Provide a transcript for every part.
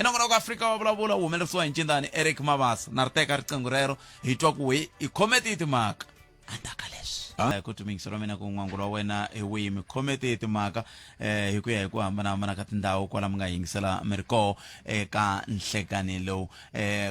nongonoko Afrika wa vulavula wu humelerisiwa hi Ncindani Eric Mabasa na ri teka riqingho rero hi twa ku hi khomete timhaka andaka leswi ku tumingiselo mina ku n'wangulo wa wena wihi mi khomete timhaka hi ku ya hi ku hambanahambana ka tindhawu kwala mi nga yingisela mi ri koho eka nhlekani lowu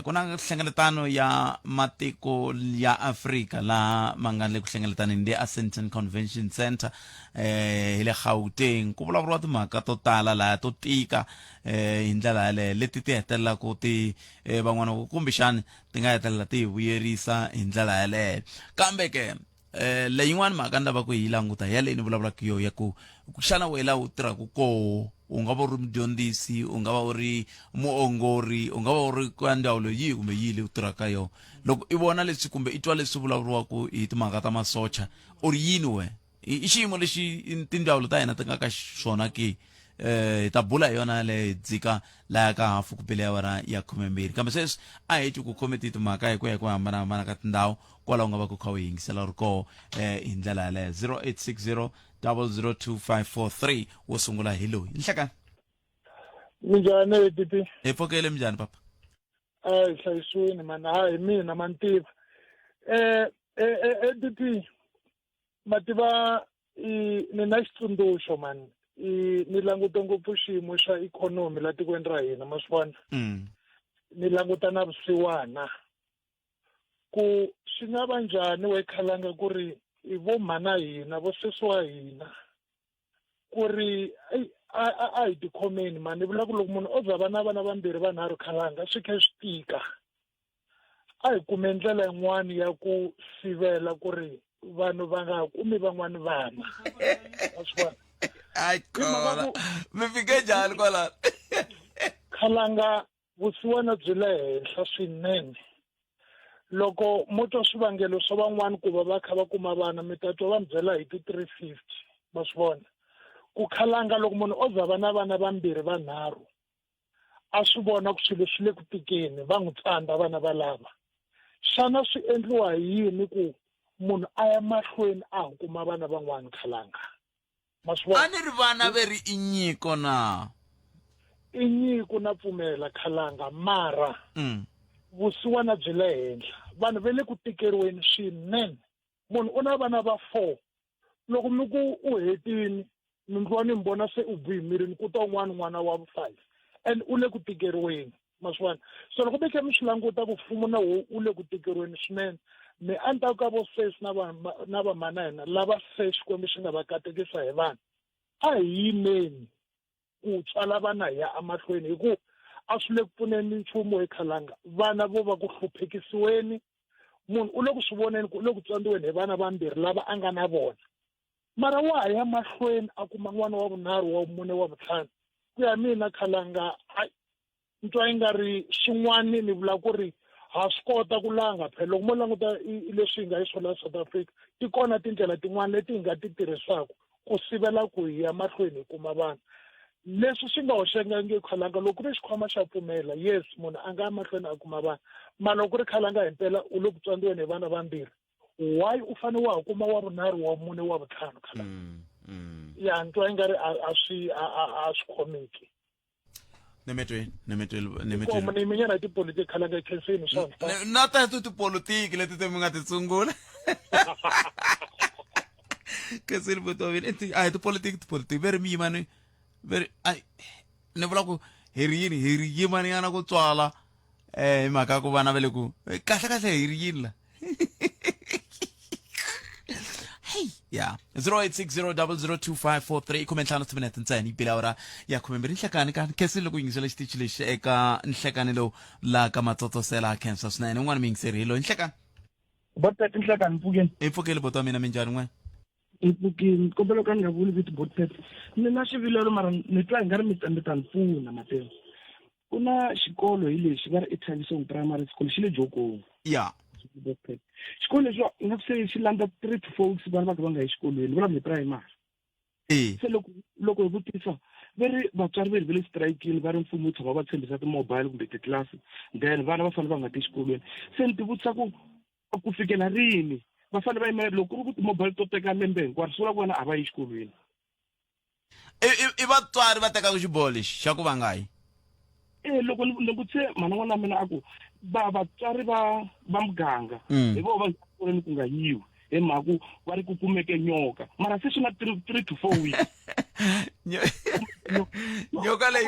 ku na nhlengeletano ya matiko ya Afrika laha ma nga le ku hlengeletaneni le Ascension Convention Center hi le Gauteng ku vulavuriwa timhaka to tala laha to tika hi ndlela yaleyo leti ti hetelelaku ti van'wana kumbexani ti nga hetelela ti hi vuyerisa hi ndlela yaleyo kambe ke leyin'wana mhaka ni lava ku hi languta yaleyi ni vulavulaka yo ya ku xana wena u tirhaku koho u nga va u ri mudyondzisi u nga va u ri muongori u nga va u ri ka ndhawu yihi kumbe yihi leyi u tirhaka yona loko i vona leswi kumbe i twa leswi vulavuriwaku hi timhaka ta masocha u ri yini we i xiyimo lexi tindhawu ta hina ti nga ka swona ke hi ta bula hi yona leyi dzika laha ka hafu ku pele ya wena ya 12 kambe sweswi a hi ti ku khometi timhaka hi ku ya hi ku hambanahambana ka tindhawu kwalaho nga va ku kha u yingisela ri koho hi ndlela yaleyo 0860 002543 wo sungula hi loyi nhlekani minjhani DP hi pfukele minjhani papa hlayisweni mana hi mina mantiva DP mativa ni na xitsundzuxo man ni languta ngopfu xiyimo xa ikhonomi la tikweni ra hina ma swi vona ni languta na vusiwana ku swi nga va njhani we khalanga ku ri i vo mhana hina vo sesi wa hina ku ri a hi tikhomeni mani ni vula ku loko munhu o za va na vana vambirhi vanharhu khalanga swi kha swi tika a hi kume ndlela yin'wani ya ku sivela ku ri vanhu va nga kumi van'wani vana ma swi vona ay kola mi fike njhani kwala khalanga vusiwana byi le henhla swinene loko mo twa swivangelo swa van'wani ku va va kha va kuma vana mi ta twa va mi byela hi ti-350 ma swi vona ku khalanga loko munhu o za va na vana vambirhi vanharhu a swi vona ku swilo swi le ku tikeni va n'wi tsandza vana valava xana swi endliwa hi yini ku munhu a ya mahlweni a ha kuma vana van'wani khalanga a ni ri vana veri i nyiko na i nyiko na pfumela khalanga mara vusiwana byi le henhla vanhu ve le ku tikeriweni swinene munhu u na vana va 4 loko mi ku u hetini mi ndliwa ni mi vona se u buyimirini ku ta n'wana wa 5 and u le ku tikeriweni ma swi vona so loko mi kha mi swi languta ku mfumo na wo u le ku tikeriweni swinene mi a ni ta ka vo ses na vamana hina lava se xikwembu xi nga va katekisa hi vanhu a hi yimeni ku tswala vana hi ya emahlweni hi ku a swi le ku pfuneni nchumu hi khalanga vana vo va ku hluphekisiweni munhu u le ku swi voneni ku u le ku tsandziweni hi vana vambirhi lava a nga na vona mara wa ha ya mahlweni a kuma n'wana wa vunharhu wa vumune wa vutlhanu ku ya mina khalanga ni twa yi nga ri xin'wana ni vula ku ri ha swi kota ku langa phela loko mo languta leswi hi nga hi swona South Africa ti kona tindlela tin'wana leti hi nga ti tirhisaka ku sivela ku hi ya mahlweni hi kuma vana leswi swi nga hoxekangi khalanga loko ku ri xikhwama xa pfumela yes munhu a nga ya mahlweni a kuma vana mara loko ku ri khalanga hi mpela u le ku tsandziweni hi vana vambirhi why u fane wa ha kuma wa vunharhu wa mune wa vutlhanu khalanga ya ni twa yi nga ri a swi khomeki ni minyana tipolitiki khalanga khensini swona na ta tipolitiki leti ti mi nga ti sungula khensini vutovini a hi tipolitiki veri mi yimani veri ni vula ku hi ri yimani yana ku tswala hi mhaka ya ku vana va le ku kahle hi ri yini la ya 0860002543 khume ntlhanu timinete ntsena ipila awara ya 12 nhlekani ka khensini loko yingisela xitichi lexi eka nhlekani lowu la ka matsotsosela cancer swinene un'wana mi yingiseri hi loyi nhlekani Botet nhlekani mpfukeni hi pfukeli bota mina minjhani n'wana mpfukeni kombela ka ni nga vuli viti Botet ni na xivilelo mara ni twa hi nga ri mi tsandzekani pfuna Mateo ku na xikolo hi lexi va ri eThabisong primary school xi le Jokong ya xikolo lexi nga se xi landza 3 to 4 vana va ka va nga yi xikolweni vula mi primary se loko hi vutisa veri vatswari veri ve le strikini va ri mfumo wu tshama va tshembisa ti-mobile kumbe titlilasi then vana va fanele va nga ti xikolweni se ni ti vutisa ku fikela rini va fanele va yimela loko ku ri ku ti-mobile to teka lembe hinkwaro swi vula ku vana a va yi xikolweni i vatswari va tekaku xiboho lexi xa ku va nga yi loko ni kutse mana n'wana mina aku vatswari va muganga hi vo va xikolweni ku nga yiwi hi mhaku va ri ku kumeke nyoka mara se swi na 3 to 4 weeks nyoka leyi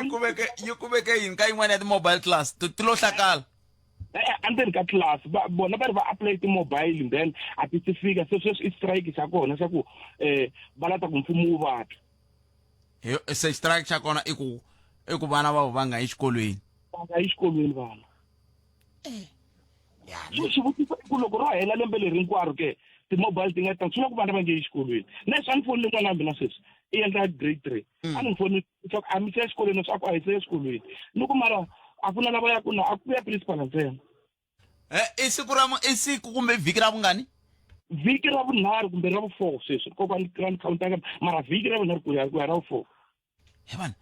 yi kumeke yini ka yin'wana ya ti-mobile class ti lo hlakala endzeni ka class bona va ri va apply ti-mobile then a ti si fika se sweswi i strike xa kona xa ku va lata ku mfumo wu vatla se strike xa kona i ku vana va nga yi xikolweni vana xivutiso i ku loko ro hela lembe leri hinkwaro ke ti-mobile ti nga ta swi na ku vana va nge yi xikolweni leswi a ni fonile n'wana mina sweswi i endla grade 3 a ni fonile leswaku a mi se ya xikolweni leswaku a hi se ya xikolweni ni ku mara a ku na lava ya ku na a ku ya principal ntsena i siku kumbe vhiki ra vungani vhiki ra vunharhu kumbe ra vu-4 sweswi koka ni counta mara vhiki ra vunharhu ku ya ra vu-4 he vana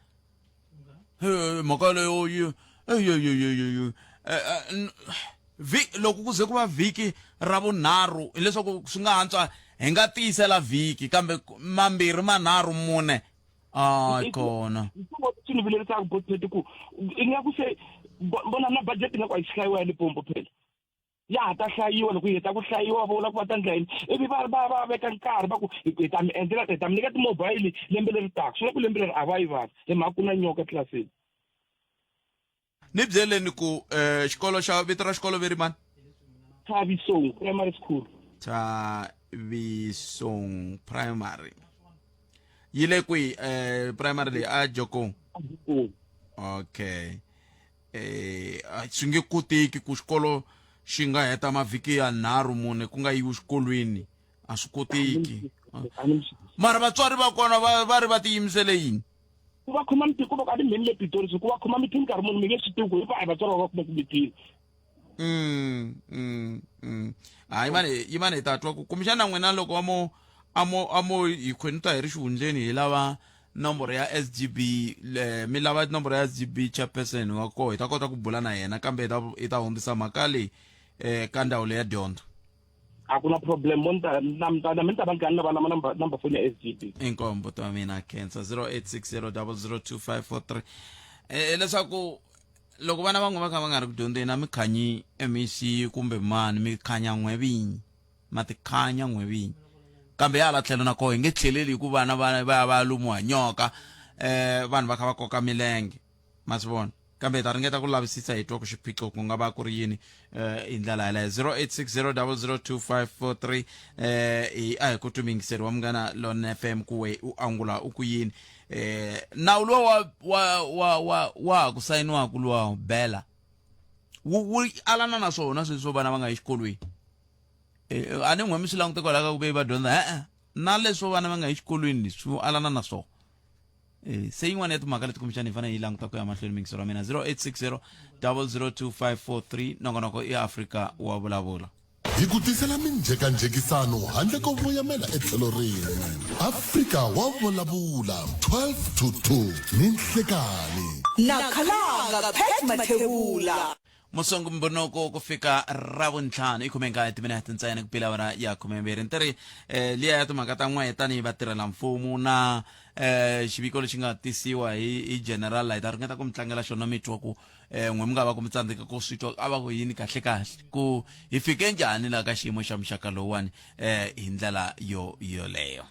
mhaka leyo loko ku ze ku va vhiki ra vunharhu hileswaku swi nga antswa hi nga tiyisela vhiki kambe mambirhi manharhu mune kona swi ni vilerisaka botseti ku ingaku se bona na budget nga ku a yi hlayiwa ya Limpopo phela ya ha ta hlayiwa loko yi heta ku hlayiwa va vula ku va ta ndla yini ivi va veka nkarhi va ku hi ta mi endlela hi ta mi nyika ti-mobile lembe leri taka swi na ku lembe leri a va yi vana hi mhaka ku na nyoka tlilasini ni byeleni ku xikolo xa vito ra xikolo veri mani Thabisong Primary School Thabisong Primary yi le kwihi primary leyi a Jokong okay swi nge koteki ku xikolo xi nga heta mavhiki ya 3 mune ku nga yiwi xikolweni a swi koteki mara vatswari va kona va ri va tiyimisele yini ku va khoma mitiko va ka ti meni le Pitori ku va khoma mitini nkarhi munhu mi nge swi tivi ku hi va vatswari va kuma ku mitini yi mani hi ta twa ku kumbexana n'wina loko amo hi khweni ta hi ri xihundleni hi lava nomboro ya SGB mi lava nomboro ya SGB chairperson wa koho hi ta kota ku bula na yena kambe hi ta hundzisa mhaka leyi ka ndhawu leyi ya dyondzo a ku na problem mi ta va ngani na valama number phone ya SGB inkombo ta mina cancer 0860002543 leswaku loko vana van'we va kha va nga ri ku dyondzeni a mi khanyi MEC kumbe mani mi khanya n'we vinyi ma ti khanya n'we vinyi kambe hala tlhelo na koho hi nge tlheleli hi ku vana va lumiwa nyoka vanhu va kha va koka milenge ma swi vona kambe hi ta ringeta ku lavisisa hi twa ku xiphiqo ku nga va ku ri yini hi ndlela yaleyo 0860002543 a hi ku tumingiseriwa mungana Lon FM ku we u angula u ku yini nawu luwa wa ku sayiniwaku luwa bela wu alana na swona sweswi swo vana va nga yi xikolweni a ni n'we mi swi langute kwalaho ka ku ve va dyondza na leswo vana va nga yi xikolweni swi alana na swona se yin'wana ya timhaka leti kumbexana hi fanele hi languta ku ya mahlweni mingisero wa mina 0860002543 nongonoko i Afrika wa vulavula hi ku tisela minjhekanjhekisano handle ko voyamela etlhelo rin'we Afrika wa vulavula 12 to 2 ni nhlekani na Khalanga Pet Mathebula musongo mbonoko ku fika ravuntlhanu i khumenga timinete ntsena ku pila wena ya 23 liya ya timhaka ta n'we tanihi vatirhela mfumo na xiviko lexi nga tisiwa hi general la hi ta ringeta ku mi tlangela xona mi twa ku n'we mi nga va ku mi tsandzeka ku swi twa a va ku yini kahle ku hi fike njhani la ka xiyimo xa muxaka lowuwani hi ndlela yoleyo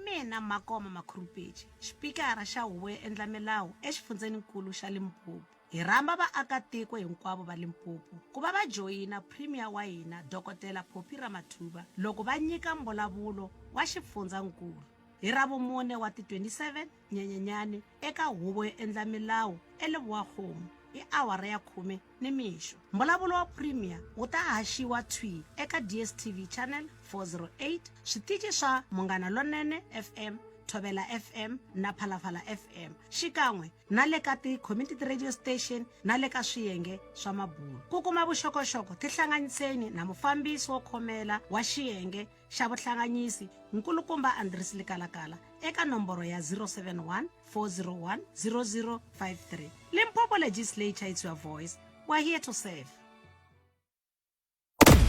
mina Makoma Makhrupeji xipikara xa huvo yo endla milawu exifundzeninkulu xa Limpopo hi rhamba vaakatiko hinkwavo va Limpopo ku va va joyina premier wa hina Dr. Phophi Ramathuba loko va nyika mbulavulo wa xifundzankulu hi Ravumune wa ti 27 Nyenyenyani eka huvo yo endla milawu eLeboakgom hi awara ya 10 nimixo. Mbulavulo wa premier wu ta haxiwa thwi eka DSTV channel 408 switichi swa Munghana Lonene FM, Thobela FM na Phalaphala FM xikan'we na le ka ti-community radio station na le ka swiyenge swa mabulu. Ku kuma vuxokoxoko tihlanganiseni na mufambisi wo khomela wa xiyenge xa vuhlanganyisi Nkulukumba Andries Likalakala eka nomboro ya 071 401 0053. Limpopo Legislature, it's your voice. We're here to serve.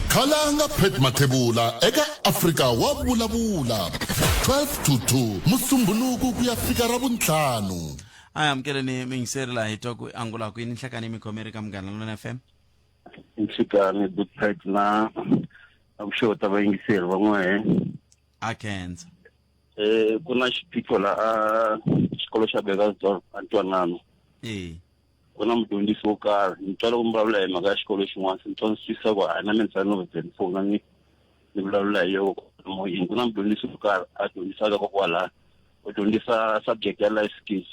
Khalanga Pet Mathebula eka Afrika wa vulavula 12 to 2 musumbuluku ku ya fika ravuntlhanu amkeleni mingiserela hi twa ku angula ku yini nhlakani mikhomeri ka Munghana Lonene FM. Nhlekani Duterte na avuxota vayingiseri van'we a khensa. Ku na xiphiqo la a xikolo xa Begasdorp Antwanano. Ku na mudyondzisi wo karhi ni twala ku vulavula hi mhaka ya xikolo xin'wana ni twisisa ku a na mintsano telefoni ni vulavula hi yo moyeni ku na mudyondzisi wo karhi a dyondzisaka kokwala u dyondzisa subject ya life skills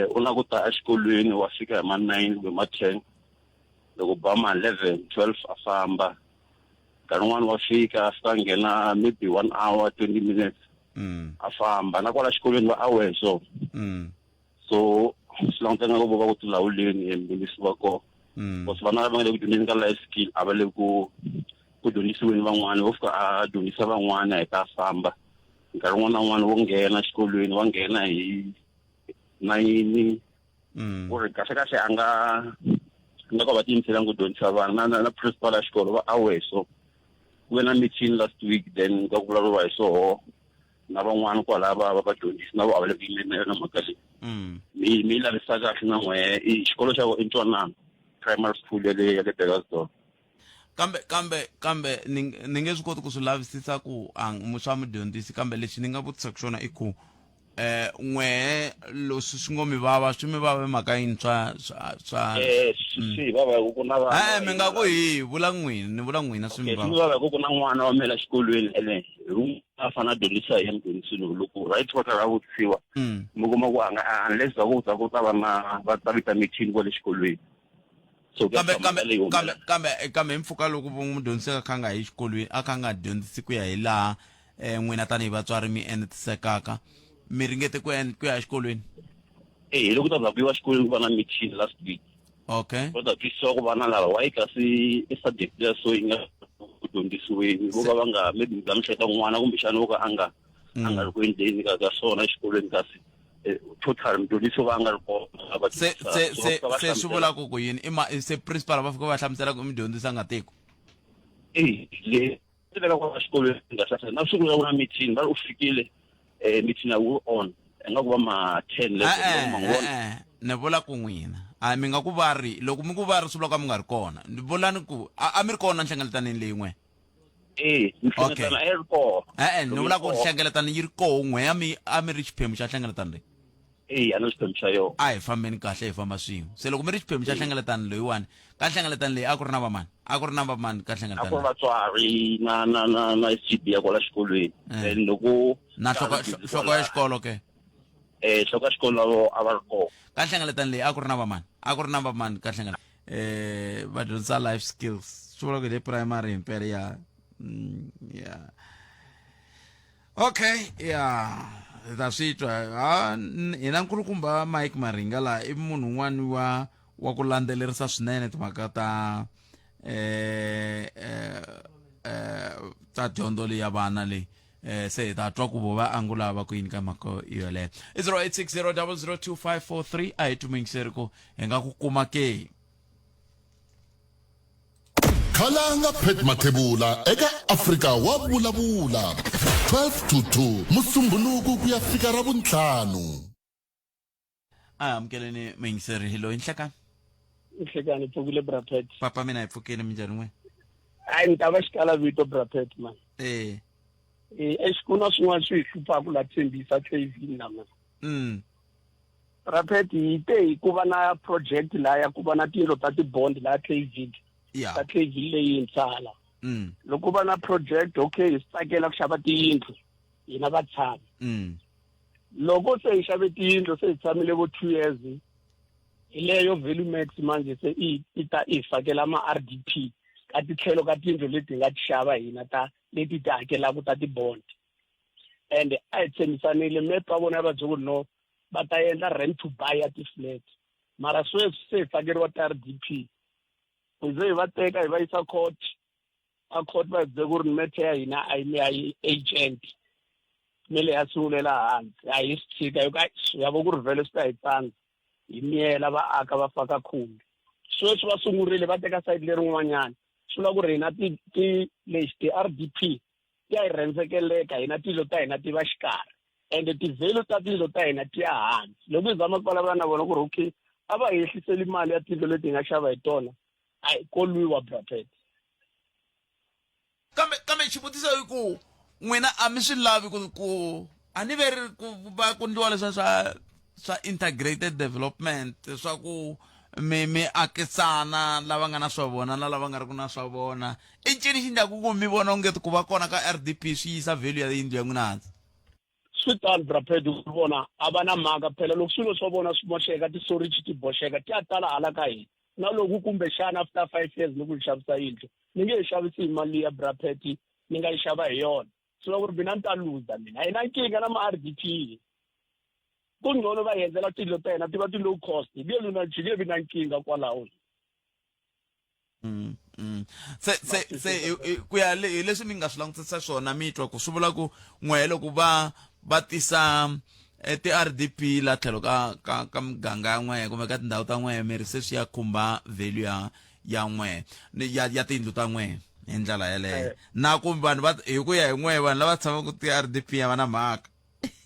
u na ku ta exikolweni wa fika hi ma-9 kumbe ma-10 loko ba ma-11 12 a famba nkarhi wun'wani wa fika a fika nghena maybe 1 hour 20 minutes a famba na kwala xikolweni va aware so swi languteka ku va ku tilawuleni emdyondzisi va kona because vana lava nga le ku dyondzeni ka life skill a va le ku dyondzisiweni van'wana vo fika a dyondzisa van'wana hi ta famba nkarhi wun'wana na wun'wana wo nghena xikolweni wa nghena hi 9 ku ri kahlekahle a nga ko va tiyimisela ku dyondzisa vana na principal ya xikolo va aware so ku ve na meeting last week then ka ku vulavuriwa hi swoho na van'wana kwalava va vadyondzisi na vo a va le ku yimeni na mhaka leyi mi lavisa kahle na n'we i xikolo xa Ntwanano primary school ya le Begasdorp. kambe ni nge swi koti ku swi lavisisa ku swa mudyondzisi kambe lexi ni nga vutisaka xona i ku n'we leswi swi ngo mi vava swi mi vava mhaka yini swa swi vava ku na vana mi nga ku hi vula n'wina ni vula n'wina swi mi vava vava ku na n'wana wa mela xikolweni ene a fana dyondzisa hi mudyondzisini loko right wa ra vutisiwa mi kuma ku unless va ku ta va na va ta vita meeting kwale xikolweni so kambe mpfuka loko mudyondzisi a kha nga hi xikolweni a kha nga dyondzisi ku ya hi laha n'wina tanihi vatswari mi enetisekaka mi ringete ku ya exikolweni loko ta va ku yiwa xikolweni ku va na meeting last week okay va ta twisiwa ku vana lava why kasi i subject ya so yi nga ku dyondzisiweni vo ka va nga maybe mi hlamuseta n'wana kumbexana vo ka a nga ri ku endleni ka swona exikolweni kasi total mudyondzisi va nga ri kona se swi vulaka ku yini se principal va fika va hlamusela ku mudyondzisi a nga tiko le teka kwa xikolweni nga hlasela na siku na meeting va u fikile meeting ya on nga ku va ma-10 ni vula ku n'wina a mi nga ku va ri loko mi ku va ri swi vula ku mi nga ri kona ni vulani ku a mi ri kona nhlengeletanini leyi n'we nhlengeletano a yi ri kona ni vula ku nhlengeletano yi ri koho n'we a mi ri xiphemu xa nhlengeletano leyi a ni xiphemu xa yona a hi fambeni kahle hi famba swin'we se loko mi ri xiphemu xa nhlengeletano leyiwani ka nhlengeletano leyi a ku ri na vamani a ku ri na vamani ka nhlengeletano a ku ri vatswari na SGB ya kwala xikolweni then loko na nhloko ya xikolo ke nhloko ya xikolo lavo a va ri kona ka nhlengeletano leyi a ku ri na vamani ka nhlengeletano vadyondzisa life skills swi vula ku le primary himpela ya okay ta swi twa hina nkulukumba Mike Maringa laha i munhu un'wani wa ku landzelerisa swinene timhaka ta dyondzo leyi ya vana leyi se hi ta twa ku vo va angula va ku yini ka mhaka yoleyo i 0860002543 a hi tumingiseri ku hi nga ku kuma ke khalanga Pet Mathebula eka Afrika wa vulavula 12 to 2 musumbhunuku ku ya fika ra vuntlhanu amkeleni mingiseri hi loyi nhlekani pfukile Brapet papa mina hi pfukile minjhani n'we ni ta va xikala vito Brapet man exikun'wana swin'wana swi hi hluphaku la tshembisa KV na man Brapet hi te hi ku va na project laya ku va na tindlo ta tibond la KV ta KV leyi ntsala loko va na project okay hi tsakela ku xava tiyindlu hina vatshami loko se hi xave tiyindlu se hi tshamile vo 2 years hi leyo value max manje se i ta i fakela ma-RDP ka titlhelo ka tindlu leti nga ti xava hina leti ti hakelaka ta tibond and a hi tshemisanile mepe wa vona ya vabyoko no va ta endla rent to buy ya ti-flat mara sweswi se hi fakeriwa ti-RDP ku ze hi va teka hi va yisa court a court va hi byele ku ri mete ya hina a yi agent mele ya sungulela hansi a hi swi tshika ya vo ku ri vhele swi ta hi tsandza hi miyela va aka va faka khumbi sweswi va sungurile va teka sayiti lerin'wanyana swi vula ku ri hina lexi ti-RDP ti ya hi rhendzekeleka hina tilo ta hina ti va xikarhi and ti-value ta tindlo ta hina ti ya hansi loko hi zama ku vulavula na vona ku ri okay a va hehliseli mali ya tindlo leti hi nga xava hi tona a hi koliwa brapet kambe xivutiso i ku n'wina a mi swi lavi ku a ni veri ku va ku ndliwa leswa swa integrated development swa ku mi akisana lava nga na swa vona na lava nga ri ku na swa vona i ncini xi ndlaku ku mi vona ungeti ku va kona ka RDP swi yisa value ya yindlu ya n'wina hansi swi tani brapet ku vona a va na mhaka phela loko swilo swa vona swi moxeka ti-storage ti boxeka ti ya tala hala ka hina na loko kumbexana after 5 years loko hi xavisa yindlu ni nge yi xavisi hi mali ya brapet ni nga yi xava hi yona so loko ri mina ni ta luza mina a hi na nkingha na ma-RDP ku ngcono va hi endlela tindlo ta hina ti va ti-low cost hi nge vi na nkingha kwalaho se ku ya hi leswi mi nga swi langutisa swona mi twa ku swi vula ku n'we loko va tisa ti-RDP la tlhelo ka muganga ya n'we kumbe ka tindhawu ta n'we mi ri se swi ya khumba value ya n'we ya tiyindlu ta n'we hi ndlela yeleyo na ku vanhu hi ku ya hi n'we vanhu lava tshamaka ti-RDP a va na mhaka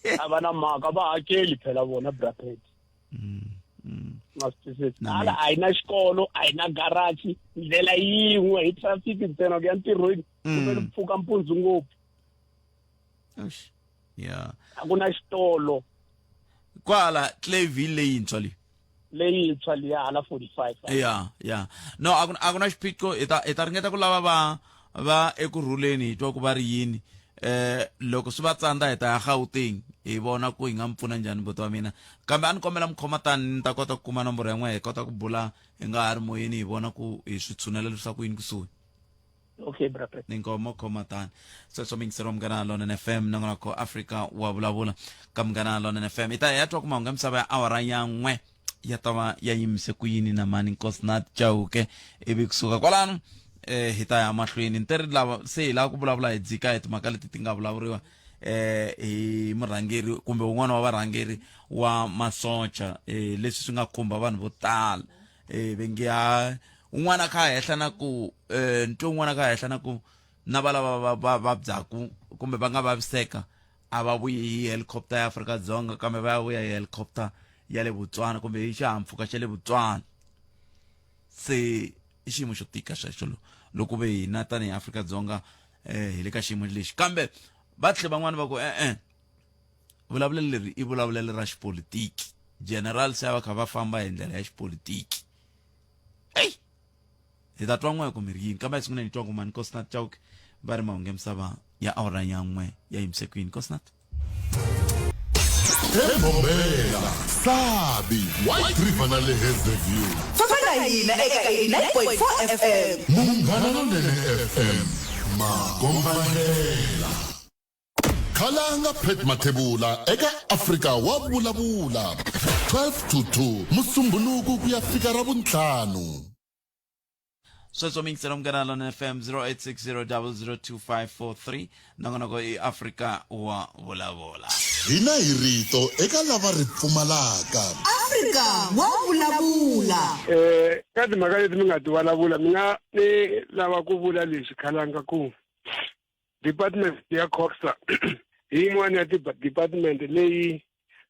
a va na mhaka va hakeli phela vona brapet hala a hi na xikolo a hi na garaji ndlela yin'we hi traffic ntsena ku ya ntirhweni kumbe ni pfuka mpundzu ngopfu ya a ku na xitolo kwala Clayville leyintshwa liya hala 45 ya no a ku na xiphiqo hi ta ringeta ku lava va eku rhuleni hi twa ku va ri yini loko swi va tsandza hi ta ya Gauteng hi vona ku hi nga mi pfuna njhani buti wa mina kambe a ni kombela mi khoma tani ni ta kota ku kuma nomboro ya n'we hi kota ku bula hi nga ha ri moyeni hi vona ku hi swi tshunela leswaku yini kusuhi okay brapet ni ngoma khoma tani sweswo mingisero Munghana Lonene FM na ngona ko Africa wa vulavula ka Munghana Lonene FM hi ta ya twa ku mahungu ya misava ya awara ya n'we ya ta va ya yimise ku yini na mani Nkosinathi Chauke ivi kusuka kwalano hi ta ya mahlweni ntirhi lava se hi lava ku vulavula hi dzika hi timhaka leti ti nga vulavuriwa hi murhangeri kumbe un'wana wa varhangeri wa masocha leswi swi nga khumba vanhu vo tala vengiya un'wana kha hehla na ku nto un'wana kha hehla na ku na valava va vabyaku kumbe va nga vaviseka a va vuyi hi helicopter ya Afrika-Dzonga kambe va ya vuya hi helicopter ya le Botswana kumbe hi xihahampfhuka xa le Botswana se i xiyimo xo tika xexo loko ve hina tanihi Afrika-Dzonga hi le ka xiyimo lexi kambe va tlhe van'wana va ku vulavulelo leri i vulavulelo ra xipolitiki general se va kha va famba hi ndlela ya xipolitiki hi ta twa n'we kumbe ri yini kambe sungula ni twa ku mani Nkosinathi Chauke va ri mahungu ya misava ya awara ya n'we ya yimise ku yini Nkosinathi Mbombela Sabi White River na le Hazyview Fafana hina eka 89.4 FM Munghana Lonene FM Makombandela Khalanga Pet Mathebula eka Africa wa vulavula 12 to 2 Musumbuluku ku ya fika ra vuntlhanu sweswo mingisero Munghana Lonene FM 0860002543 nangona ko i Africa wa vulavula hina hi rito eka lava ri pfumalaka Africa wa vulavula ka timhaka leti mi nga ti vulavula mi nga ni lava ku vula leswi khalanga ku department ya COGTA hi yin'wana ya department leyi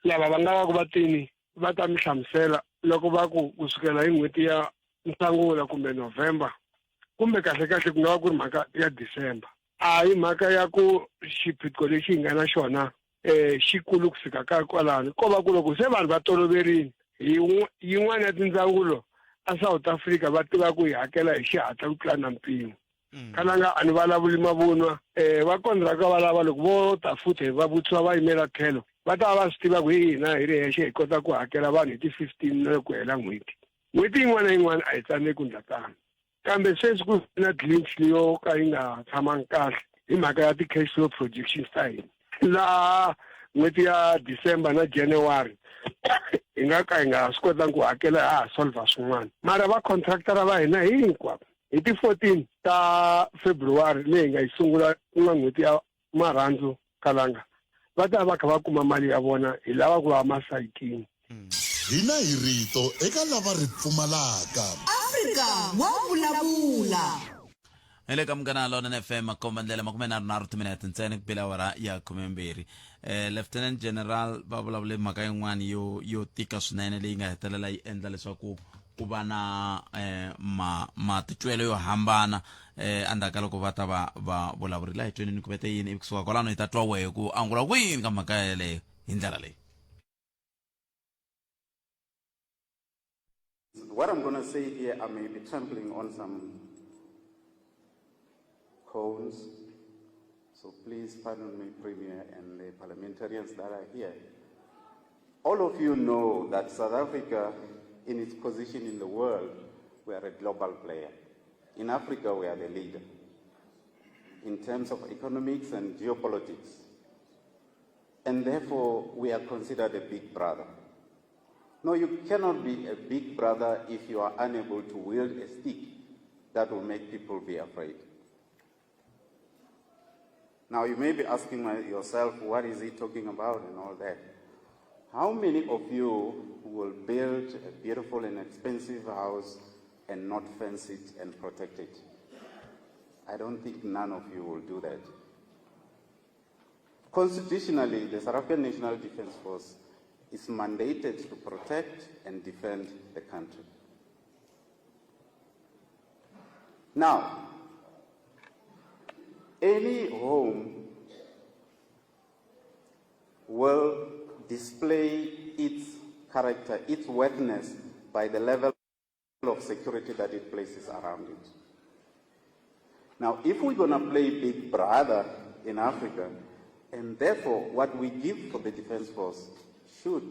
lava va nga va ku va tini va ta mi hlamusela loko va ku kusukela hi n'hweti ya Nhlangula kumbe November kumbe kahle ku nga va ku ri mhaka ya December a hi mhaka ya ku xiphiqo lexi hi nga na xona xikulu ku fika ka kwalano ko va ku loko se vanhu va toloverini hi yin'wana ya tindzawulo a South Africa va tiva ku hi hakela hi xihatla ku tlula na mpimo khalanga a ni vulavuli mavunwa va kontraka va lava loko vo ta futhi va vutisiwa va yimela tlhelo va ta va swi tiva ku hi hina hi ri hexe hi kota ku hakela vanhu hi ti-15 na ku hela n'hweti yin'wana na yin'wana a hi tsandzeki ku ndla tano kambe sweswi ku na glitch leyo ka yi nga tshamangi kahle hi mhaka ya ti-cash flow projections ta hina laha n'hweti ya December na January hi nga ka hi nga swi kotangi ku hakela ha solver swin'wana mara va contractora va hina hinkwavo hi ti-14 ta February leyi nga yi sungula ku nga n'hweti ya Marhandzu Khalanga va ta va kha va kuma mali ya vona hi lava ku va masayitini hina hi rito eka lava ri pfumalaka Africa wa vulavula ele ka mgana lona FM makombandlela makume na minutes ntsena kupela wara ya 12 Lieutenant General Babulabule mhaka yin'wana yo tika swinene leyi nga hetelela yi endla leswaku ku va na matitwelo yo hambana andaka loko va ta va vulavurile hi tweni ni ku vete yini kusuka kwalano hi ta twa wehe ku angula kwini ka mhaka yeleyo hi ndlela leyi. What I'm going to say here, I may be trampling on some cones, so please pardon me, Premier, and the parliamentarians that are here. All of you know that South Africa, in its position in the world, we are a global player. In Africa, we are the leader in terms of economics and geopolitics. And therefore, we are considered a big brother. No, you cannot be a big brother if you are unable to wield a stick that will make people be afraid. Now, you may be asking yourself, what is he talking about and all that? How many of you will build a beautiful and expensive house and not fence it and protect it? I don't think none of you will do that. Constitutionally, the South African National Defence Force is mandated to protect and defend the country. Now, any home will display its character, its worthiness by the level of security that it places around it. Now, if we're going to play big brother in Africa, and therefore what we give for the Defence Force should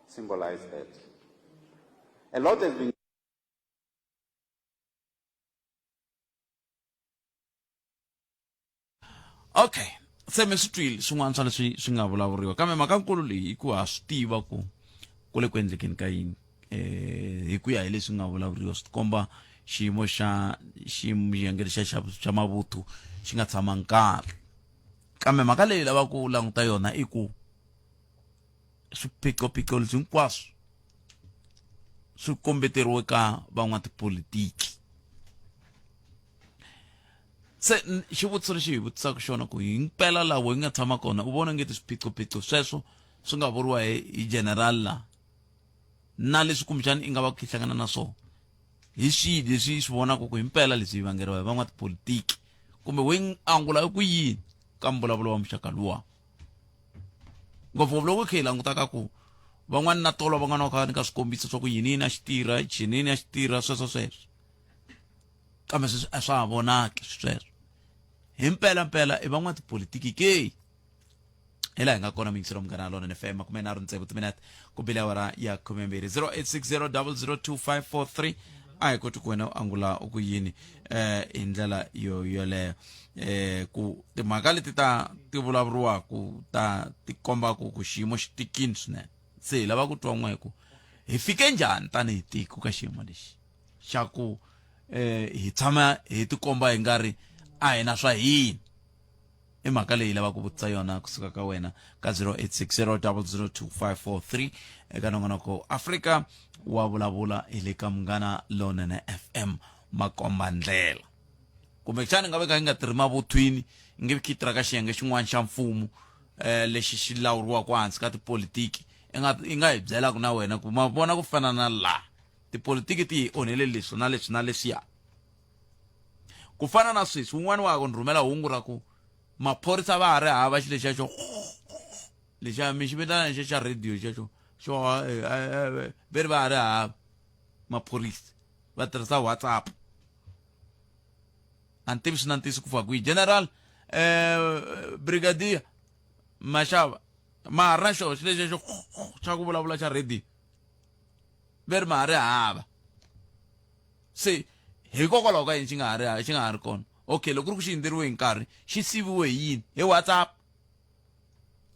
symbolize that. A lot has been Okay, seme sitwile swin'wana swa leswi swi nga vulavuriwa kambe mhakankulu leyi i ku ha swi tiva ku le ku endlekeni ka yini hi ku ya hi leswi nga vulavuriwa swi komba xiyimo xa xiyenge xa mavuthu xi nga tshama nkarhi kambe mhaka leyi lava ku languta yona i ku swiphiqophiqo leswi hinkwaswo swi kombeteriwe ka van'watipolitiki. Se xivutiso lexi hi vutisaka xona ku himpela laha hi nga tshama kona u vona ngeti swiphiqophiqo sweswo swi nga vuriwa hi general la na leswi kumbexani i nga va ku hlangana na swona hi swihi leswi swi vonaka ku himpela leswi hi vangeriwa hi van'watipolitiki kumbe we angula ku yini ka mbulavulo wa muxaka luwa ngopfungopfu loko hi kha hi langutaka ku van'wana na tolo van'wana va kha nyika swikombiso swa ku yini a xi tirha chinini a xi tirha sweswo kambe sweswi a swa ha vonaki sweswo himpela i van'watipolitiki ke hi laha hi nga kona mingiselo munghana lona FM 36 timinete ku bile awara ya 12 0860002543 a hi koti ku wena angula ku yini hi ndlela yoleyo ku timhaka leti ti vulavuriwaku ti komba ku xiyimo xi tikini swinene se hi lava ku twa n'we ku hi fike njhani tanihi tiko ka xiyimo lexi xa ku hi tshama hi tikomba hi nga ri a hi na swa hina i mhaka leyi lava ku vutisa yona kusuka ka wena ka 0860002543 eka nongonoko Afrika wa vulavula hi le ka Munghana Lonene FM makomba ndlela kumbe xana nga veka hi nga tirhi mavuthwini nge ki tirha ka xiyenge xin'wana xa mfumo lexi xi lawuriwa ku hansi ka tipolitiki i nga hi byela ku na wena ku ma vona ku fana na la tipolitiki ti onhele leswi na leswiya ku fana na sweswi un'wana wa ku rhumela hungu ra ku maphorisa va ha ri hava xi lexaxo lexa mi xi vitana lexi xa radio xexo xo veri va ha ri hava maphorisa va tirhisa WhatsApp antivi swi na ntisi ku fika kwihi general brigadier Mashava ma ha ri na xo xi lexaxo xa ku vulavula xa radio veri ma ha ri hava se hikokwalaho ka yini xi nga ha ri kona okay loko ku ri ku xi hindzeriwe hi nkarhi xi siviwe hi yini hi WhatsApp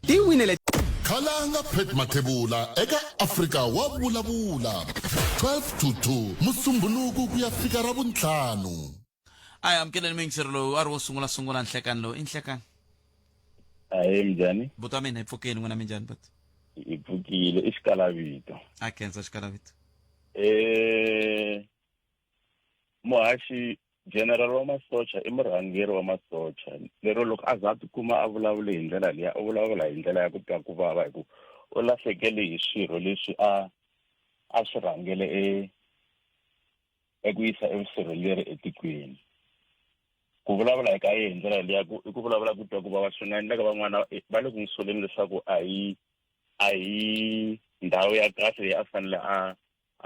ti winele khalanga Pet Mathebula eka Afrika wa vulavula 12 to 2 musumbhunuku ku ya fika ra vuntlhanu aya amkeleni mingisero lowu a ri wo sungula nhlekani lowu i nhlekani Ahe mjani buta mina hi pfukeni n'wina minjhani but hi pfukile i xikalavito a khensa xikalavito muhaxi general wa masocha I murhangeri wa masocha lero loko a za tikuma a vulavula hi ndlela leyi a vulavula hi ndlela ya ku twa ku vava hi ku u lahlekele hi swirho leswi a swi rhangele eku yisa evusirheleri etikweni ku vulavula eka yena hi ndlela leyi ku vulavula ku twa ku vava swi nga endleka van'wana va le ku n'wi soleni leswaku a hi ndhawu ya kahle leyi a fanele a